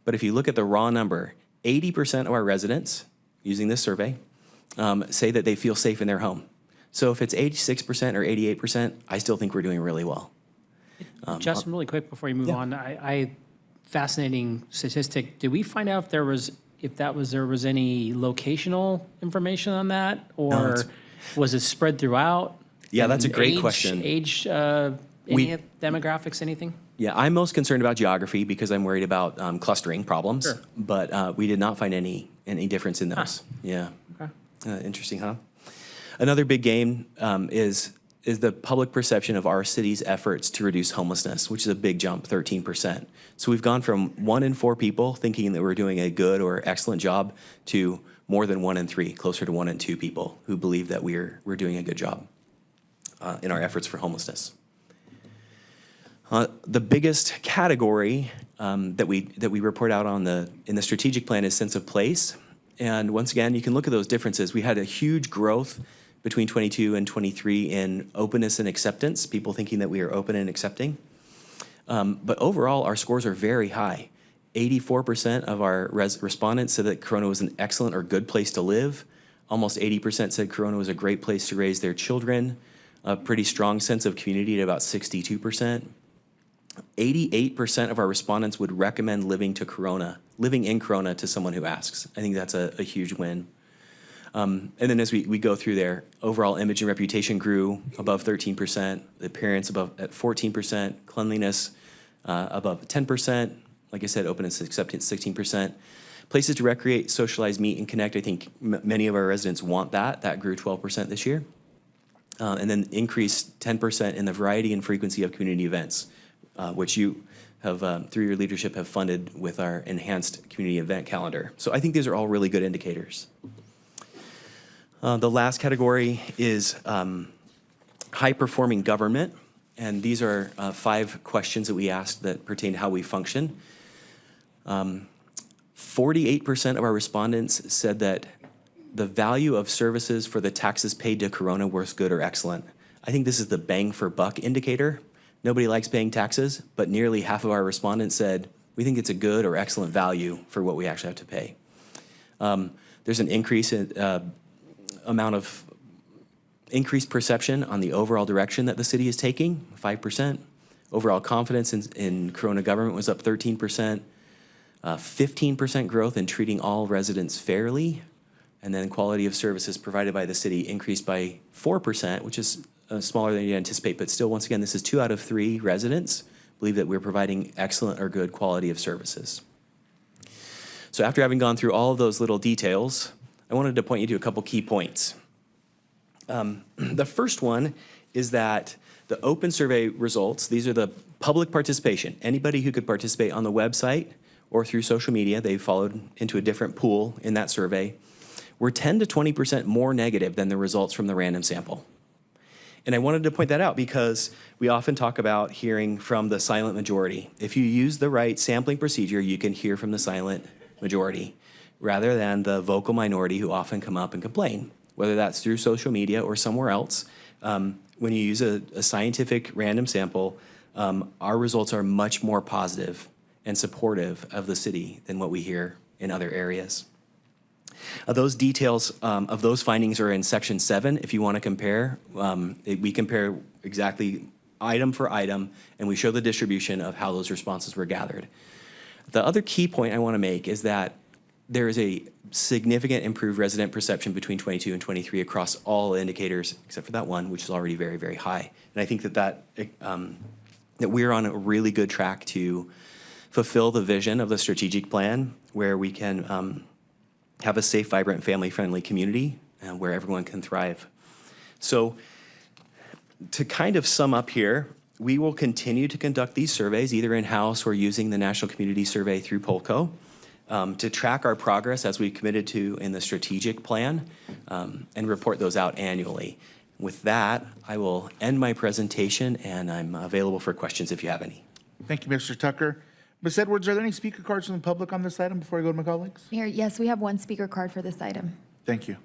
But if you look at the raw number, 80% of our residents, using this survey, say that they feel safe in their home. So if it's 86% or 88%, I still think we're doing really well. Justin, really quick before you move on, fascinating statistic. Did we find out if there was any locational information on that, or was it spread throughout? Yeah, that's a great question. Age, demographics, anything? Yeah, I'm most concerned about geography because I'm worried about clustering problems. Sure. But we did not find any difference in those. Yeah. Okay. Interesting, huh? Another big gain is the public perception of our city's efforts to reduce homelessness, which is a big jump, 13%. So we've gone from 1 in 4 people thinking that we're doing a good or excellent job to more than 1 in 3, closer to 1 in 2 people who believe that we're doing a good job in our efforts for homelessness. The biggest category that we report out in the strategic plan is sense of place. And once again, you can look at those differences. We had a huge growth between 22 and 23 in openness and acceptance, people thinking that we are open and accepting. But overall, our scores are very high. 84% of our respondents said that Corona was an excellent or good place to live. Almost 80% said Corona was a great place to raise their children. A pretty strong sense of community at about 62%. 88% of our respondents would recommend living in Corona to someone who asks. I think that's a huge win. And then as we go through there, overall image and reputation grew above 13%, the appearance at 14%, cleanliness above 10%, like I said, openness and acceptance 16%. Places to recreate, socialize, meet, and connect, I think many of our residents want that. That grew 12% this year. And then increased 10% in the variety and frequency of community events, which you have, through your leadership, have funded with our enhanced community event calendar. So I think these are all really good indicators. The last category is high-performing government, and these are 5 questions that we asked that pertain to how we function. 48% of our respondents said that the value of services for the taxes paid to Corona was good or excellent. I think this is the bang for buck indicator. Nobody likes paying taxes, but nearly half of our respondents said, we think it's a good or excellent value for what we actually have to pay. There's an increase in amount of increased perception on the overall direction that the city is taking, 5%. Overall confidence in Corona government was up 13%. 15% growth in treating all residents fairly. And then quality of services provided by the city increased by 4%, which is smaller than you anticipate, but still, once again, this is 2 out of 3 residents believe that we're providing excellent or good quality of services. So after having gone through all of those little details, I wanted to point you to a couple key points. The first one is that the open survey results, these are the public participation. Anybody who could participate on the website or through social media, they followed into a different pool in that survey, were 10 to 20% more negative than the results from the random sample. And I wanted to point that out because we often talk about hearing from the silent majority. If you use the right sampling procedure, you can hear from the silent majority rather than the vocal minority who often come up and complain, whether that's through social media or somewhere else. When you use a scientific random sample, our results are much more positive and supportive of the city than what we hear in other areas. Those details of those findings are in section 7. If you want to compare, we compare exactly item for item, and we show the distribution of how those responses were gathered. The other key point I want to make is that there is a significant improved resident perception between 22 and 23 across all indicators, except for that one, which is already very, very high. And I think that we're on a really good track to fulfill the vision of the strategic plan, where we can have a safe, vibrant, family-friendly community where everyone can thrive. So to kind of sum up here, we will continue to conduct these surveys either in-house or using the National Community Survey through Polco to track our progress as we committed to in the strategic plan and report those out annually. With that, I will end my presentation and I'm available for questions if you have any. Thank you, Mr. Tucker. Ms. Edwards, are there any speaker cards from the public on this item before I go to my colleagues? Mayor, yes, we have one speaker card for this item. Thank you.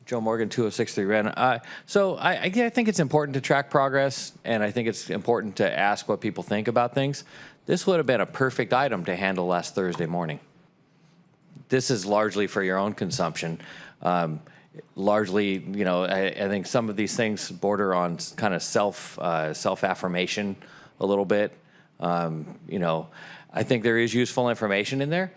Joe Morgan, 2063 Ren. So I think it's important to track progress, and I think it's important to ask what people think about things. This would have been a perfect item to handle last Thursday morning. This is largely for your own consumption. Largely, you know, I think some of these things border on kind of self-affirmation a little bit. You know, I think there is useful information in there,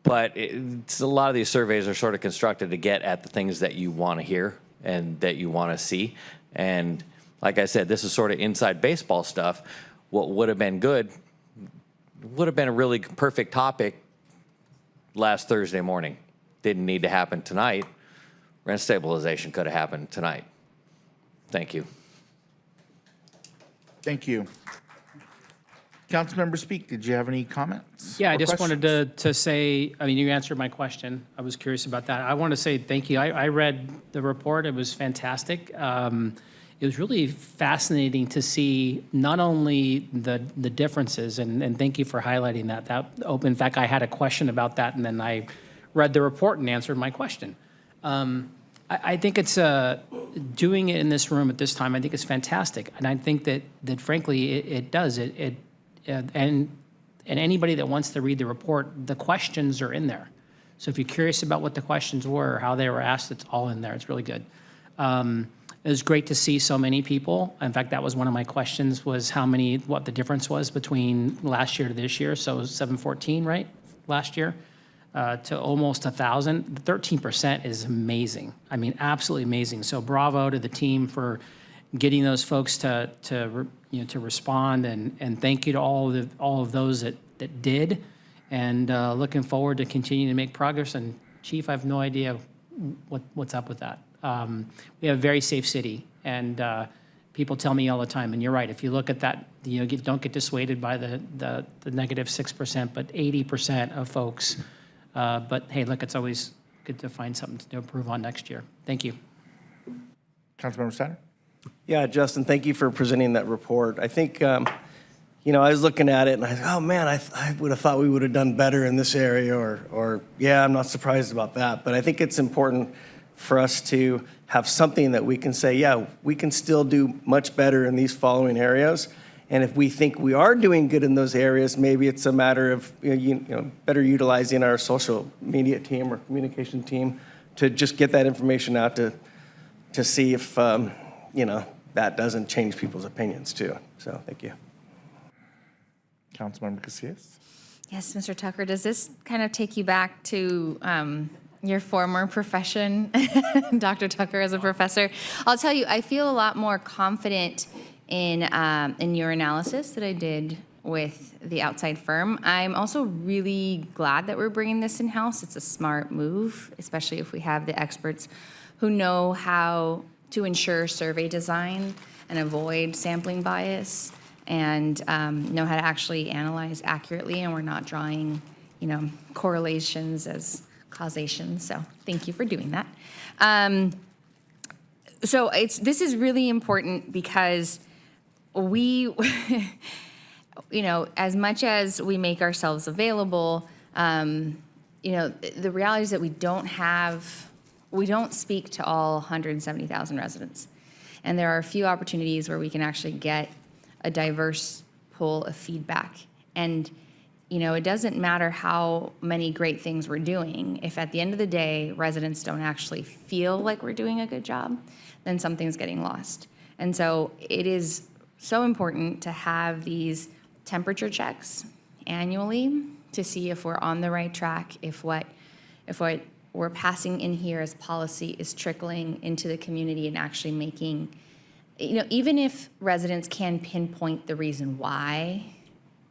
but it's, a lot of these surveys are sort of constructed to get at the things that you want to hear and that you want to see. And like I said, this is sort of inside baseball stuff. What would have been good would have been a really perfect topic last Thursday morning. Didn't need to happen tonight. Rent stabilization could have happened tonight. Thank you. Thank you. Councilmember Speak, did you have any comments? Yeah, I or just questions? wanted to say, I mean, you answered my question. I was curious about that. I want to say thank you. I read the report. It was fantastic. It was really fascinating to see not only the differences, and thank you for highlighting that. In fact, I had a question about that, and then I read the report and answered my question. I think it's doing it in this room at this time. I think it's fantastic, and I think that frankly it does it. And anybody that wants to read the report, the questions are in there. So if you're curious about what the questions were, or how they were asked, it's all in there. It's really good. It was great to see so many people. In fact, that was one of my questions, was what the difference was between last year to this year. So it was 714, right, last year, to almost 1,000. 13% is amazing. I mean, absolutely amazing. So bravo to the team for getting those folks to respond, and thank you to all of those that did, and looking forward to continuing to make progress. And Chief, I have no idea what's up with that. We have a very safe city, and people tell me all the time, and you're right, if you look at that, don't get dissuaded by the negative 6%, but 80% of folks. But hey, look, it's always good to find something to improve on next year. Thank you. Councilmember Steiner? Yeah, Justin, thank you for presenting that report. I think, I was looking at it and I thought, oh man, I would have thought we would have done better in this area, or yeah, I'm not surprised about that. But I think it's important for us to have something that we can say, yeah, we can still do much better in these following areas. And if we think we are doing good in those areas, maybe it's a matter of better utilizing our social media team or communication team to just get that information out to see if that doesn't change people's opinions too. So thank you. Councilmember Casillas? Yes, Mr. Tucker, does this kind of take you back to your former profession, Dr. Tucker as a professor? I'll tell you, I feel a lot more confident in your analysis that I did with the outside firm. I'm also really glad that we're bringing this in-house. It's a smart move, especially if we have the experts who know how to ensure survey design and avoid sampling bias, and know how to actually analyze accurately, and we're not drawing, correlations as causation. So thank you for doing that. So this is really important because we, as much as we make ourselves available, the reality is that we don't speak to all 170,000 residents. And there are a few opportunities where we can actually get a diverse pool of feedback. And, it doesn't matter how many great things we're doing. If at the end of the day, residents don't actually feel like we're doing a good job, then something's getting lost. And so it is so important to have these temperature checks annually to see if we're on the right track, if what we're passing in here as policy is trickling into the community and actually making, even if residents can pinpoint the reason why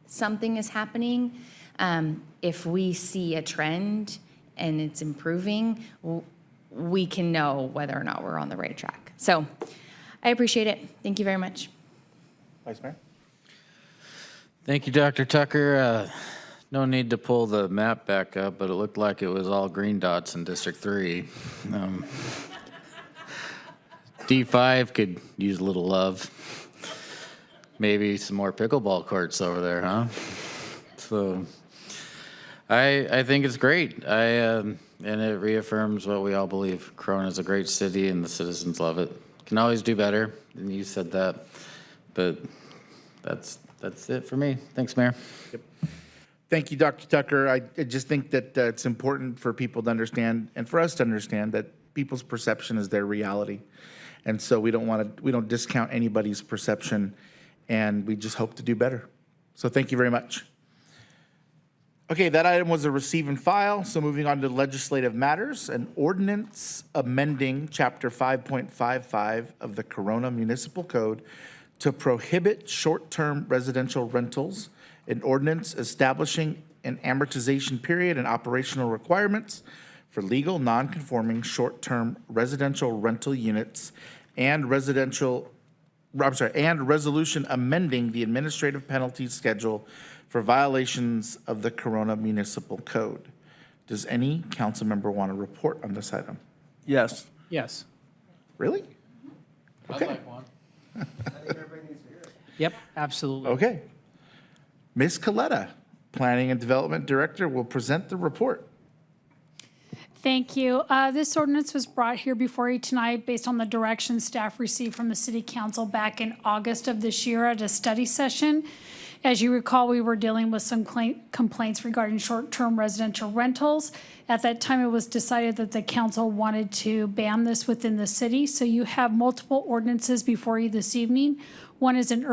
something is happening, if we see a trend and it's improving, we can know whether or not we're on the right track. So I appreciate it. Thank you very much. Vice Mayor? Thank you, Dr. Tucker. No need to pull the map back up, but it looked like it was all green dots in District 3. D5 could use a little love. Maybe some more pickleball courts over there, huh? So I think it's great. And it reaffirms what we all believe. Corona is a great city and the citizens love it. Can always do better, and you said that. But that's it for me. Thanks, Mayor. Yep. Thank you, Dr. Tucker. I just think that it's important for people to understand, and for us to understand, that people's perception is their reality. And so we don't discount anybody's perception, and we just hope to do better. So thank you very much. Okay, that item was a receive and file. So moving on to legislative matters, an ordinance amending Chapter 5.55 of the Corona Municipal Code to prohibit short-term residential rentals, an ordinance establishing an amortization period and operational requirements for legal non-conforming short-term residential rental units, and resolution amending the administrative penalty schedule for violations of the Corona Municipal Code. Does any council member want to report on this item? Yes. Yes. Really? Okay. I'd like one. Yep, absolutely. Okay. Ms. Coletta, Planning and Development Director, will present the report. Thank you. This ordinance was brought here before you tonight based on the direction staff received from the City Council back in August of this year at a study session. As you recall, we were dealing with some complaints regarding short-term residential rentals. At that time, it was decided that the council wanted to ban this within the city. So you have multiple ordinances before you this evening. One is an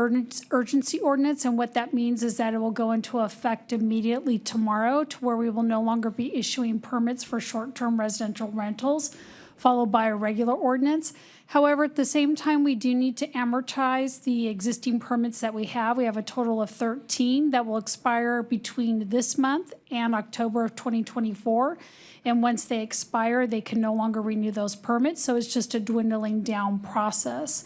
urgency ordinance, and what that means is that it will go into effect immediately tomorrow, to where we will no longer be issuing permits for short-term residential rentals, followed by a regular ordinance. However, at the same time, we do need to amortize the existing permits that we have. We have a total of 13 that will expire between this month and October of 2024. And once they expire, they can no longer renew those permits. So it's just a dwindling down process.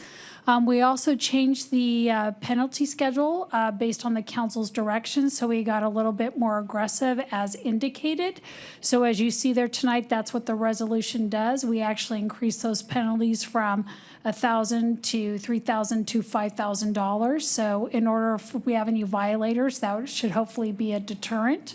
We also changed the penalty schedule based on the council's direction, so we got a little bit more aggressive as indicated. So as you see there tonight, that's what the resolution does. We actually increase those penalties from $1,000 to $3,000 to $5,000. So in order, if we have any violators, that should hopefully be a deterrent.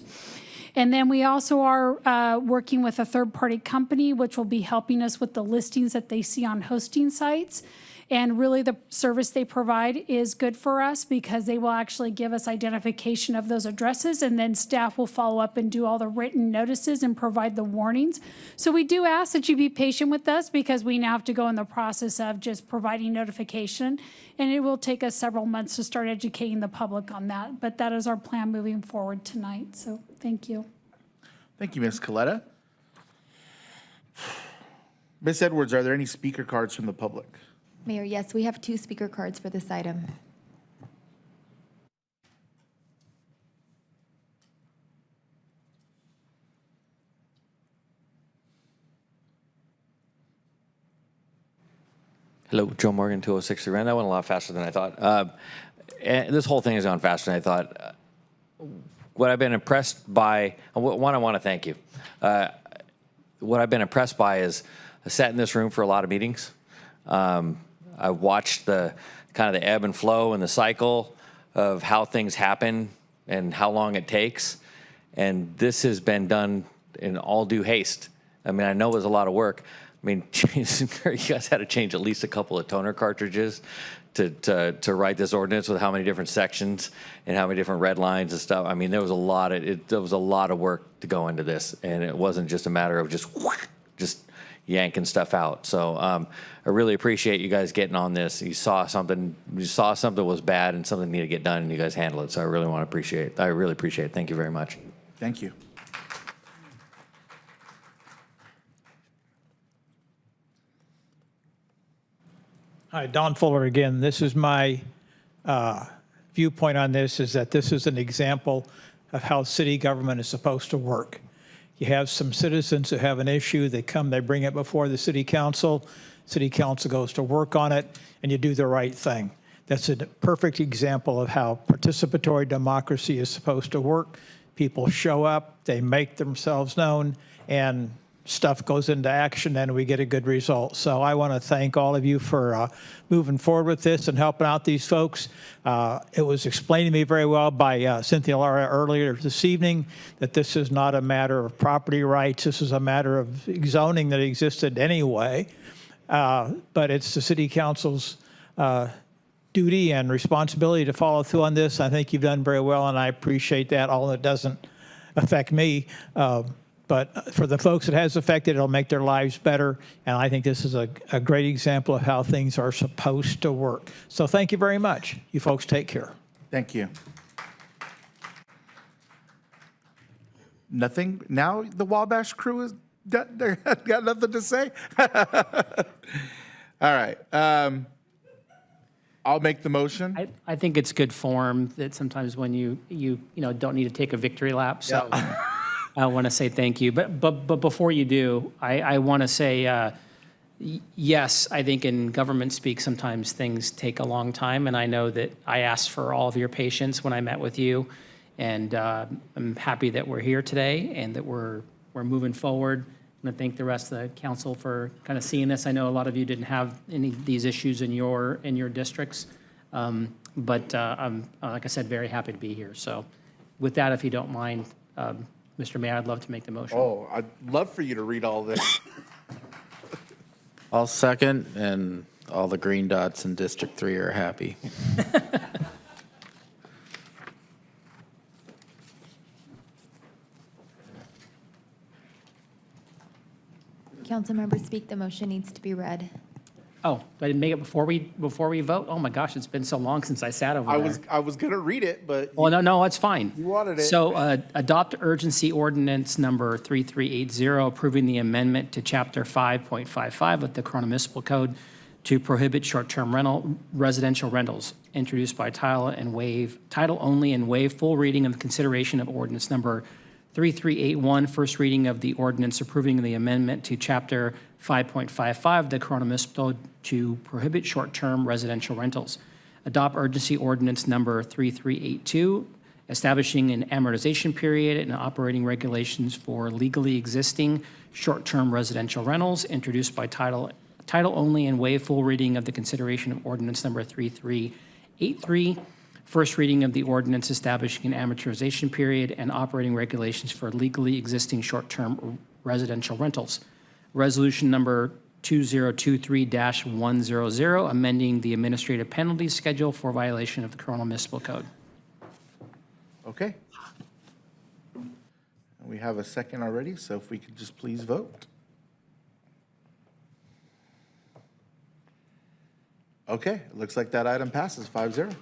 And then we also are working with a third-party company, which will be helping us with the listings that they see on hosting sites. And really, the service they provide is good for us because they will actually give us identification of those addresses, and then staff will follow up and do all the written notices and provide the warnings. So we do ask that you be patient with us because we now have to go in the process of just providing notification, and it will take us several months to start educating the public on that. But that is our plan moving forward tonight. So thank you. Thank you, Ms. Coletta. Ms. Edwards, are there any speaker cards from the public? Mayor, yes, we have 2 speaker cards for this item. Hello, Joe Morgan, 206 Rand. That went a lot faster than I thought. And this whole thing has gone faster than I thought. What I've been impressed by, one, I want to thank you. What I've been impressed by is I sat in this room for a lot of meetings. I watched the kind of the ebb and flow and the cycle of how things happen and how long it takes. And this has been done in all due haste. I mean, I know it was a lot of work. I mean, you guys had to change at least a couple of toner cartridges to write this ordinance with how many different sections and how many different red lines and stuff. I mean, there was a lot of work to go into this, and it wasn't just a matter of just yanking stuff out. So I really appreciate you guys getting on this. You saw something was bad and something needed to get done, and you guys handled it. So I really appreciate it. Thank you very much. Thank you. Hi, Don Fuller again. This is my viewpoint on this, is that this is an example of how city government is supposed to work. You have some citizens who have an issue, they come, they bring it before the city council goes to work on it, and you do the right thing. That's a perfect example of how participatory democracy is supposed to work. People show up, they make themselves known, and stuff goes into action, and we get a good result. So I want to thank all of you for moving forward with this and helping out these folks. It was explained to me very well by Cynthia Lara earlier this evening that this is not a matter of property rights. This is a matter of zoning that existed anyway. But it's the city council's duty and responsibility to follow through on this. I think you've done very well, and I appreciate that, although it doesn't affect me. But for the folks it has affected, it'll make their lives better. And I think this is a great example of how things are supposed to work. So thank you very much. You folks take care. Thank you. Nothing. Now the Wabash crew is got nothing to say. All right. I'll make the motion. I think it's good form that sometimes when you don't need to take a victory lap. So I want to say thank you. But before you do, I want to say yes. I think in government speak sometimes things take a long time, and I know that I asked for all of your patience when I met with you, and I'm happy that we're here today and that we're moving forward. I'm going to thank the rest of the council for kind of seeing this. I know a lot of you didn't have any of these issues in your districts, but I'm, like I said, very happy to be here. So with that, if you don't mind, Mr. Mayor, I'd love to make the motion. Oh, I'd love for you to read all this. I'll second, and all the green dots in District 3 are happy. Councilmember Speak, the motion needs to be read. Oh, I didn't make it before we vote? Oh my gosh, it's been so long since I sat over there. I was gonna read it, but Well, no, it's fine. You wanted it. So adopt urgency ordinance number 3380, approving the amendment to chapter 5.55 of the Corona Municipal Code to prohibit short-term residential rentals, introduced by title only and waive full reading of the consideration of ordinance number 3381, first reading of the ordinance approving the amendment to chapter 5.55, the Corona Municipal Code to prohibit short-term residential rentals. Adopt urgency ordinance number 3382, establishing an amortization period and operating regulations for legally existing short-term residential rentals, introduced by title only and waive full reading of the consideration of ordinance number 3383, first reading of the ordinance establishing an amortization period and operating regulations for legally existing short-term residential rentals. Resolution number 2023-100, amending the administrative penalties schedule for violation of the Corona Municipal Code. Okay. We have a second already, so if we could just please vote. Okay, it looks like that item passes 5-0.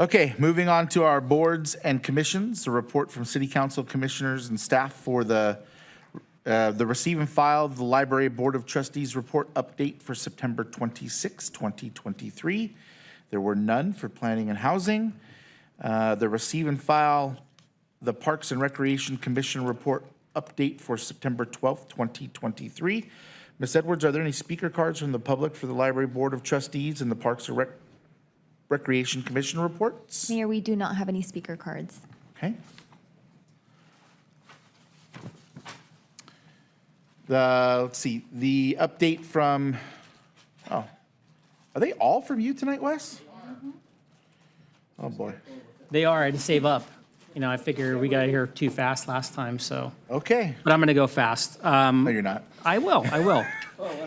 Okay, moving on to our boards and commissions, a report from city council commissioners and staff for the The receive and file the Library Board of Trustees report update for September 26, 2023. There were none for planning and housing. The receive and file the Parks and Recreation Commission report update for September 12th, 2023. Ms. Edwards, are there any speaker cards from the public for the Library Board of Trustees and the Parks and Recreation Commission reports? Mayor, we do not have any speaker cards. Okay. Let's see, the update from, are they all from you tonight, Wes? Oh, boy. They are, I had to save up. You know, I figure we got here too fast last time, so. Okay. But I'm going to go fast. No, you're not. I will.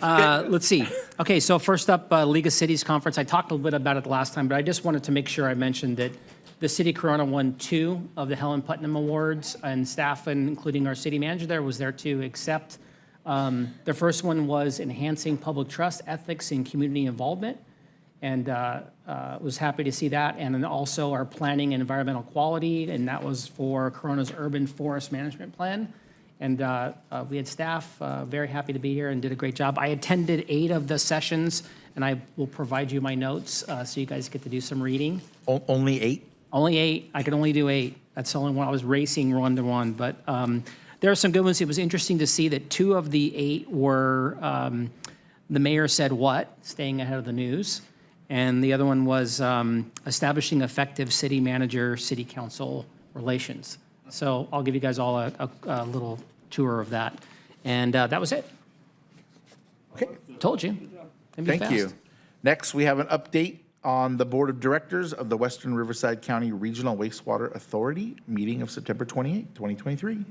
Let's see. Okay, so first up, League of Cities Conference. I talked a little bit about it last time, but I just wanted to make sure I mentioned that the city of Corona won 2 of the Helen Putnam Awards, and staff, and including our city manager there, was there to accept. The first one was Enhancing Public Trust, Ethics, and Community Involvement, and was happy to see that. And then also our Planning and Environmental Quality, and that was for Corona's Urban Forest Management Plan. And we had staff very happy to be here and did a great job. I attended 8 of the sessions, and I will provide you my notes so you guys get to do some reading. Only 8? Only 8. I could only do 8. That's the only one. I was racing 1-to-1, but there are some good ones. It was interesting to see that 2 of the 8 were the mayor said what, staying ahead of the news, and the other one was establishing effective city manager, city council relations. So I'll give you guys all a little tour of that. And that was it. Okay. Told you. Thank you. Next, we have an update on the Board of Directors of the Western Riverside County Regional Wastewater Authority, meeting of September 28, 2023.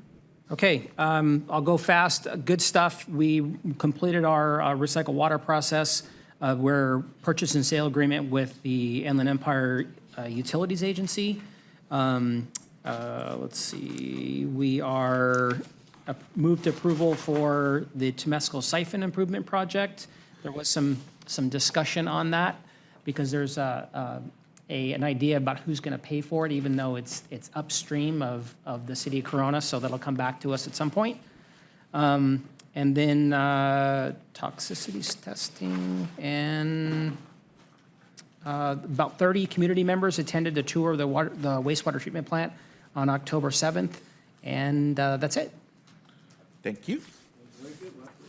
Okay, I'll go fast. Good stuff. We completed our recycled water process. We're purchase and sale agreement with the Inland Empire Utilities Agency. Let's see, we are moved approval for the Temescal Siphon Improvement Project. There was some discussion on that because there's an idea about who's going to pay for it, even though it's upstream of the city of Corona, so that'll come back to us at some point. And then toxicities testing, and about 30 community members attended a tour of the wastewater treatment plant on October 7th, and that's it. Thank you.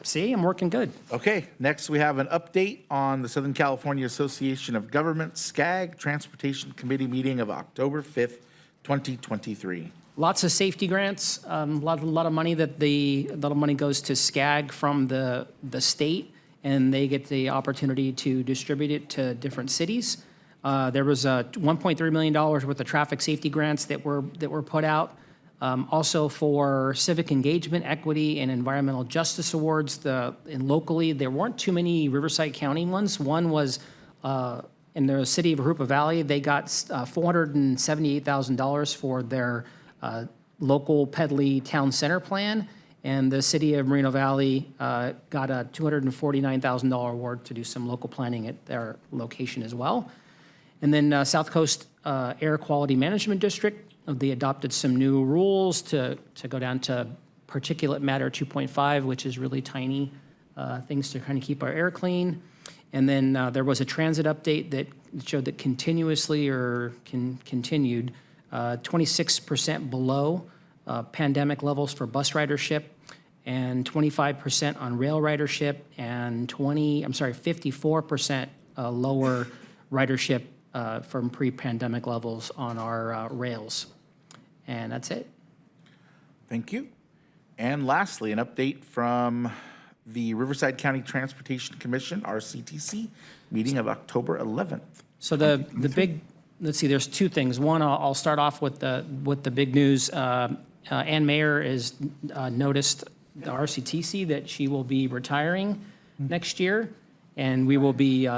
See, I'm working good. Okay, next we have an update on the Southern California Association of Governments, SCAG, Transportation Committee meeting of October 5th, 2023. Lots of safety grants, a lot of money money goes to SCAG from the state, and they get the opportunity to distribute it to different cities. There was $1.3 million worth of traffic safety grants that were put out. Also for civic engagement, equity, and environmental justice awards. And locally, there weren't too many Riverside County ones. One was in the city of Arupa Valley. They got $478,000 for their local Pedley Town Center plan, and the city of Moreno Valley got a $249,000 award to do some local planning at their location as well. And then South Coast Air Quality Management District, they adopted some new rules to go down to particulate matter 2.5, which is really tiny things to kind of keep our air clean. And then there was a transit update that showed that continued 26% below pandemic levels for bus ridership, and 25% on rail ridership, and 54% lower ridership from pre-pandemic levels on our rails. And that's it. Thank you. And lastly, an update from the Riverside County Transportation Commission, RCTC, meeting of October 11th. So the big, let's see, there's 2 things. One, I'll start off with the big news. Ann Mayer is noticed the RCTC that she will be retiring next year, and we will be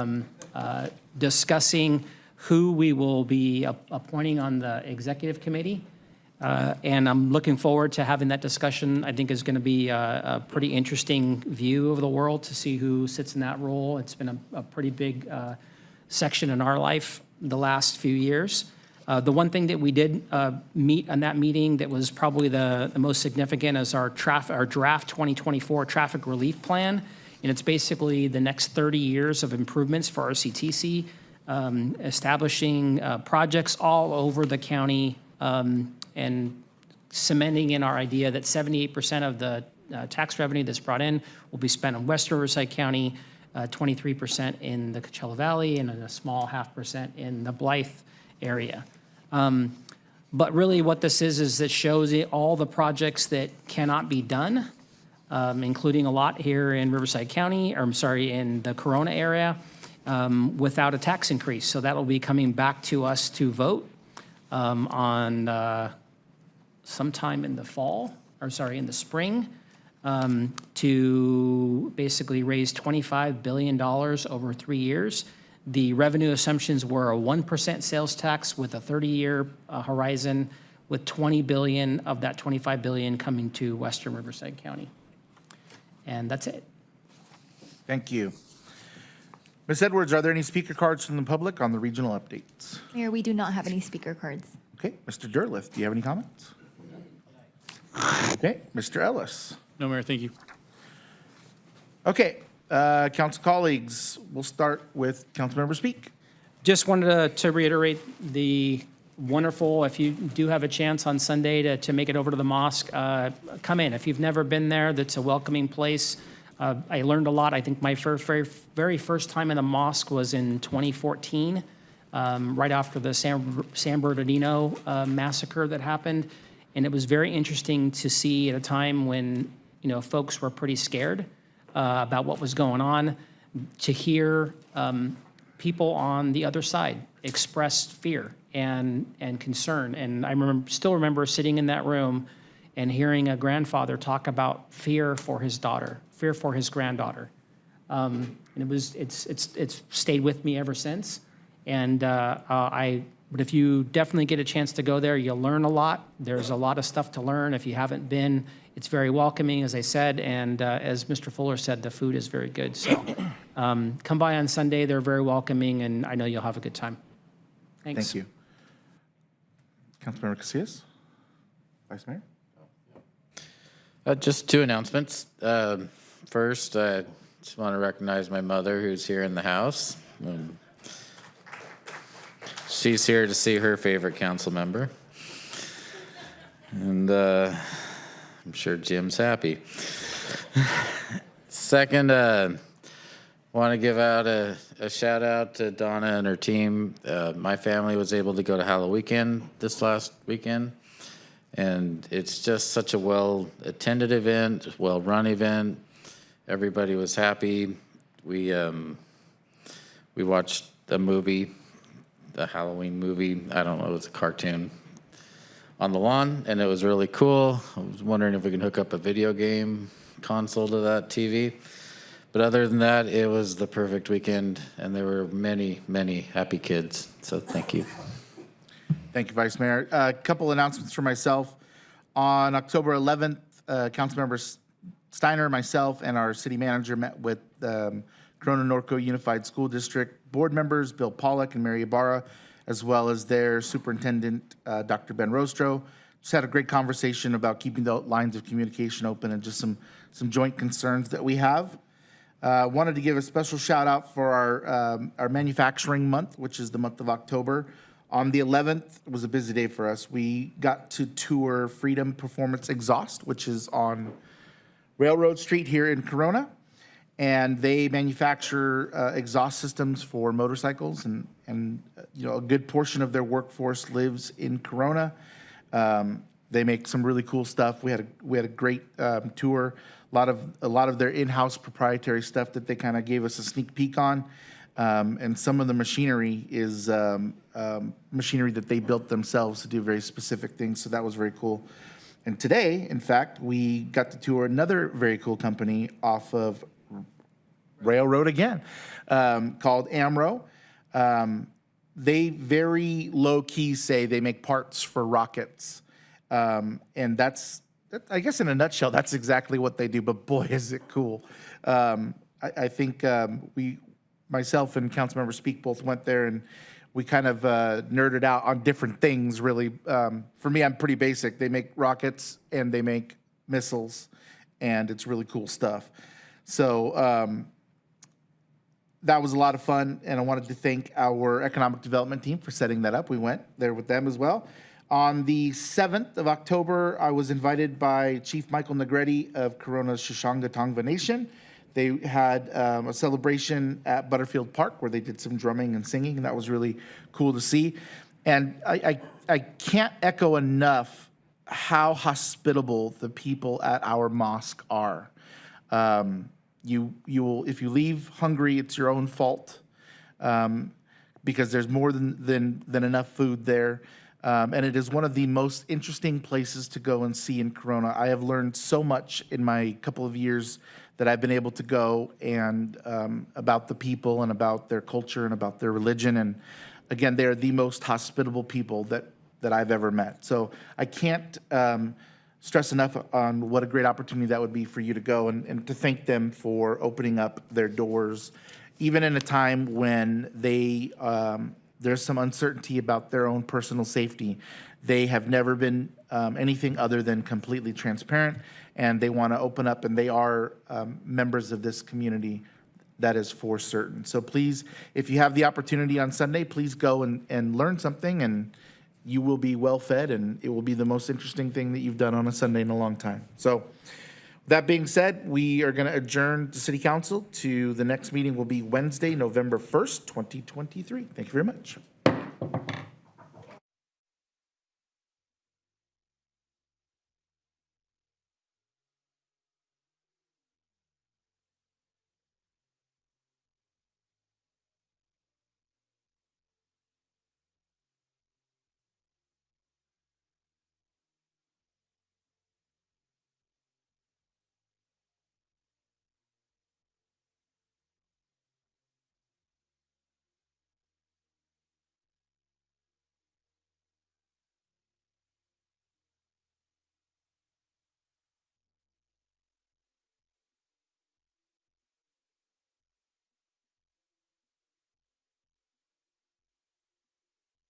discussing who we will be appointing on the executive committee. And I'm looking forward to having that discussion. I think is going to be a pretty interesting view of the world to see who sits in that role. It's been a pretty big section in our life the last few years. The one thing that we did meet on that meeting that was probably the most significant is our draft 2024 traffic relief plan. And it's basically the next 30 years of improvements for RCTC, establishing projects all over the county and cementing in our idea that 78% of the tax revenue that's brought in will be spent in West Riverside County, 23% in the Coachella Valley, and a small 0.5% in the Blythe area. But really what this is it shows all the projects that cannot be done, including a lot here in Riverside County, or I'm sorry, in the Corona area, without a tax increase. So that'll be coming back to us to vote on sometime in the fall, or sorry, in the spring, to basically raise $25 billion over 3 years. The revenue assumptions were a 1% sales tax with a 30-year horizon, with $20 billion of that $25 billion coming to Western Riverside County. And that's it. Thank you. Ms. Edwards, are there any speaker cards from the public on the regional updates? Mayor, we do not have any speaker cards. Okay, Mr. Derleth, do you have any comments? Okay, Mr. Ellis. No, Mayor, thank you. Okay, council colleagues, we'll start with Councilmember Speak. Just wanted to reiterate the wonderful, if you do have a chance on Sunday to make it over to the mosque, come in. If you've never been there, that's a welcoming place. I learned a lot. I think my very first time in the mosque was in 2014, right after the San Bernardino massacre that happened. And it was very interesting to see at a time when, folks were pretty scared about what was going on, to hear people on the other side express fear and concern. And I still remember sitting in that room and hearing a grandfather talk about fear for his daughter, fear for his granddaughter. And it's stayed with me ever since. And but if you definitely get a chance to go there, you'll learn a lot. There's a lot of stuff to learn. If you haven't been, it's very welcoming, as I said. And as Mr. Fuller said, the food is very good. So come by on Sunday. They're very welcoming, and I know you'll have a good time. Thanks. Thank you. Councilmember Casillas? Vice Mayor? Just two announcements. First, I just want to recognize my mother, who's here in the house. She's here to see her favorite council member. And I'm sure Jim's happy. Second, want to give out a shout out to Donna and her team. My family was able to go to Halloween weekend this last weekend. And it's just such a well-attended event, well-run event. Everybody was happy. We watched the movie, the Halloween movie. I don't know, it was a cartoon on the lawn, and it was really cool. I was wondering if we can hook up a video game console to that TV. But other than that, it was the perfect weekend, and there were many, many happy kids. So thank you. Thank you, Vice Mayor. A couple announcements for myself. On October 11th, Councilmember Steiner, myself, and our city manager met with Corona-Norco Unified School District board members, Bill Pollack and Mary Ibarra, as well as their superintendent, Dr. Ben Rostro. Just had a great conversation about keeping the lines of communication open and just some joint concerns that we have. Wanted to give a special shout out for our manufacturing month, which is the month of October. On the 11th, it was a busy day for us. We got to tour Freedom Performance Exhaust, which is on Railroad Street here in Corona. And they manufacture exhaust systems for motorcycles, and a good portion of their workforce lives in Corona. They make some really cool stuff. We had a great tour. A lot of their in-house proprietary stuff that they kind of gave us a sneak peek on. And some of the machinery is machinery that they built themselves to do very specific things. So that was very cool. And today, in fact, we got to tour another very cool company off of Railroad again, called AMRO. They very low-key say they make parts for rockets. And I guess in a nutshell, that's exactly what they do, but boy, is it cool. I think myself and Councilmember Speak both went there, and we kind of nerded out on different things, really. For me, I'm pretty basic. They make rockets and they make missiles, and it's really cool stuff. So that was a lot of fun, and I wanted to thank our economic development team for setting that up. We went there with them as well. On the 7th of October, I was invited by Chief Michael Negretti of Corona's Shoshanga Tongva Nation. They had a celebration at Butterfield Park where they did some drumming and singing, and that was really cool to see. And I can't echo enough how hospitable the people at our mosque are. You will, if you leave hungry, it's your own fault, because there's more than enough food there. And it is one of the most interesting places to go and see in Corona. I have learned so much in my couple of years that I've been able to go, and about the people and about their culture and about their religion. And again, they are the most hospitable people that I've ever met. So I can't stress enough on what a great opportunity that would be for you to go, and to thank them for opening up their doors, even in a time when they there's some uncertainty about their own personal safety. They have never been anything other than completely transparent, and they want to open up, and they are members of this community. That is for certain. So please, if you have the opportunity on Sunday, please go and learn something, and you will be well fed, and it will be the most interesting thing that you've done on a Sunday in a long time. So that being said, we are going to adjourn to City Council to the next meeting will be Wednesday, November 1st, 2023. Thank you very much.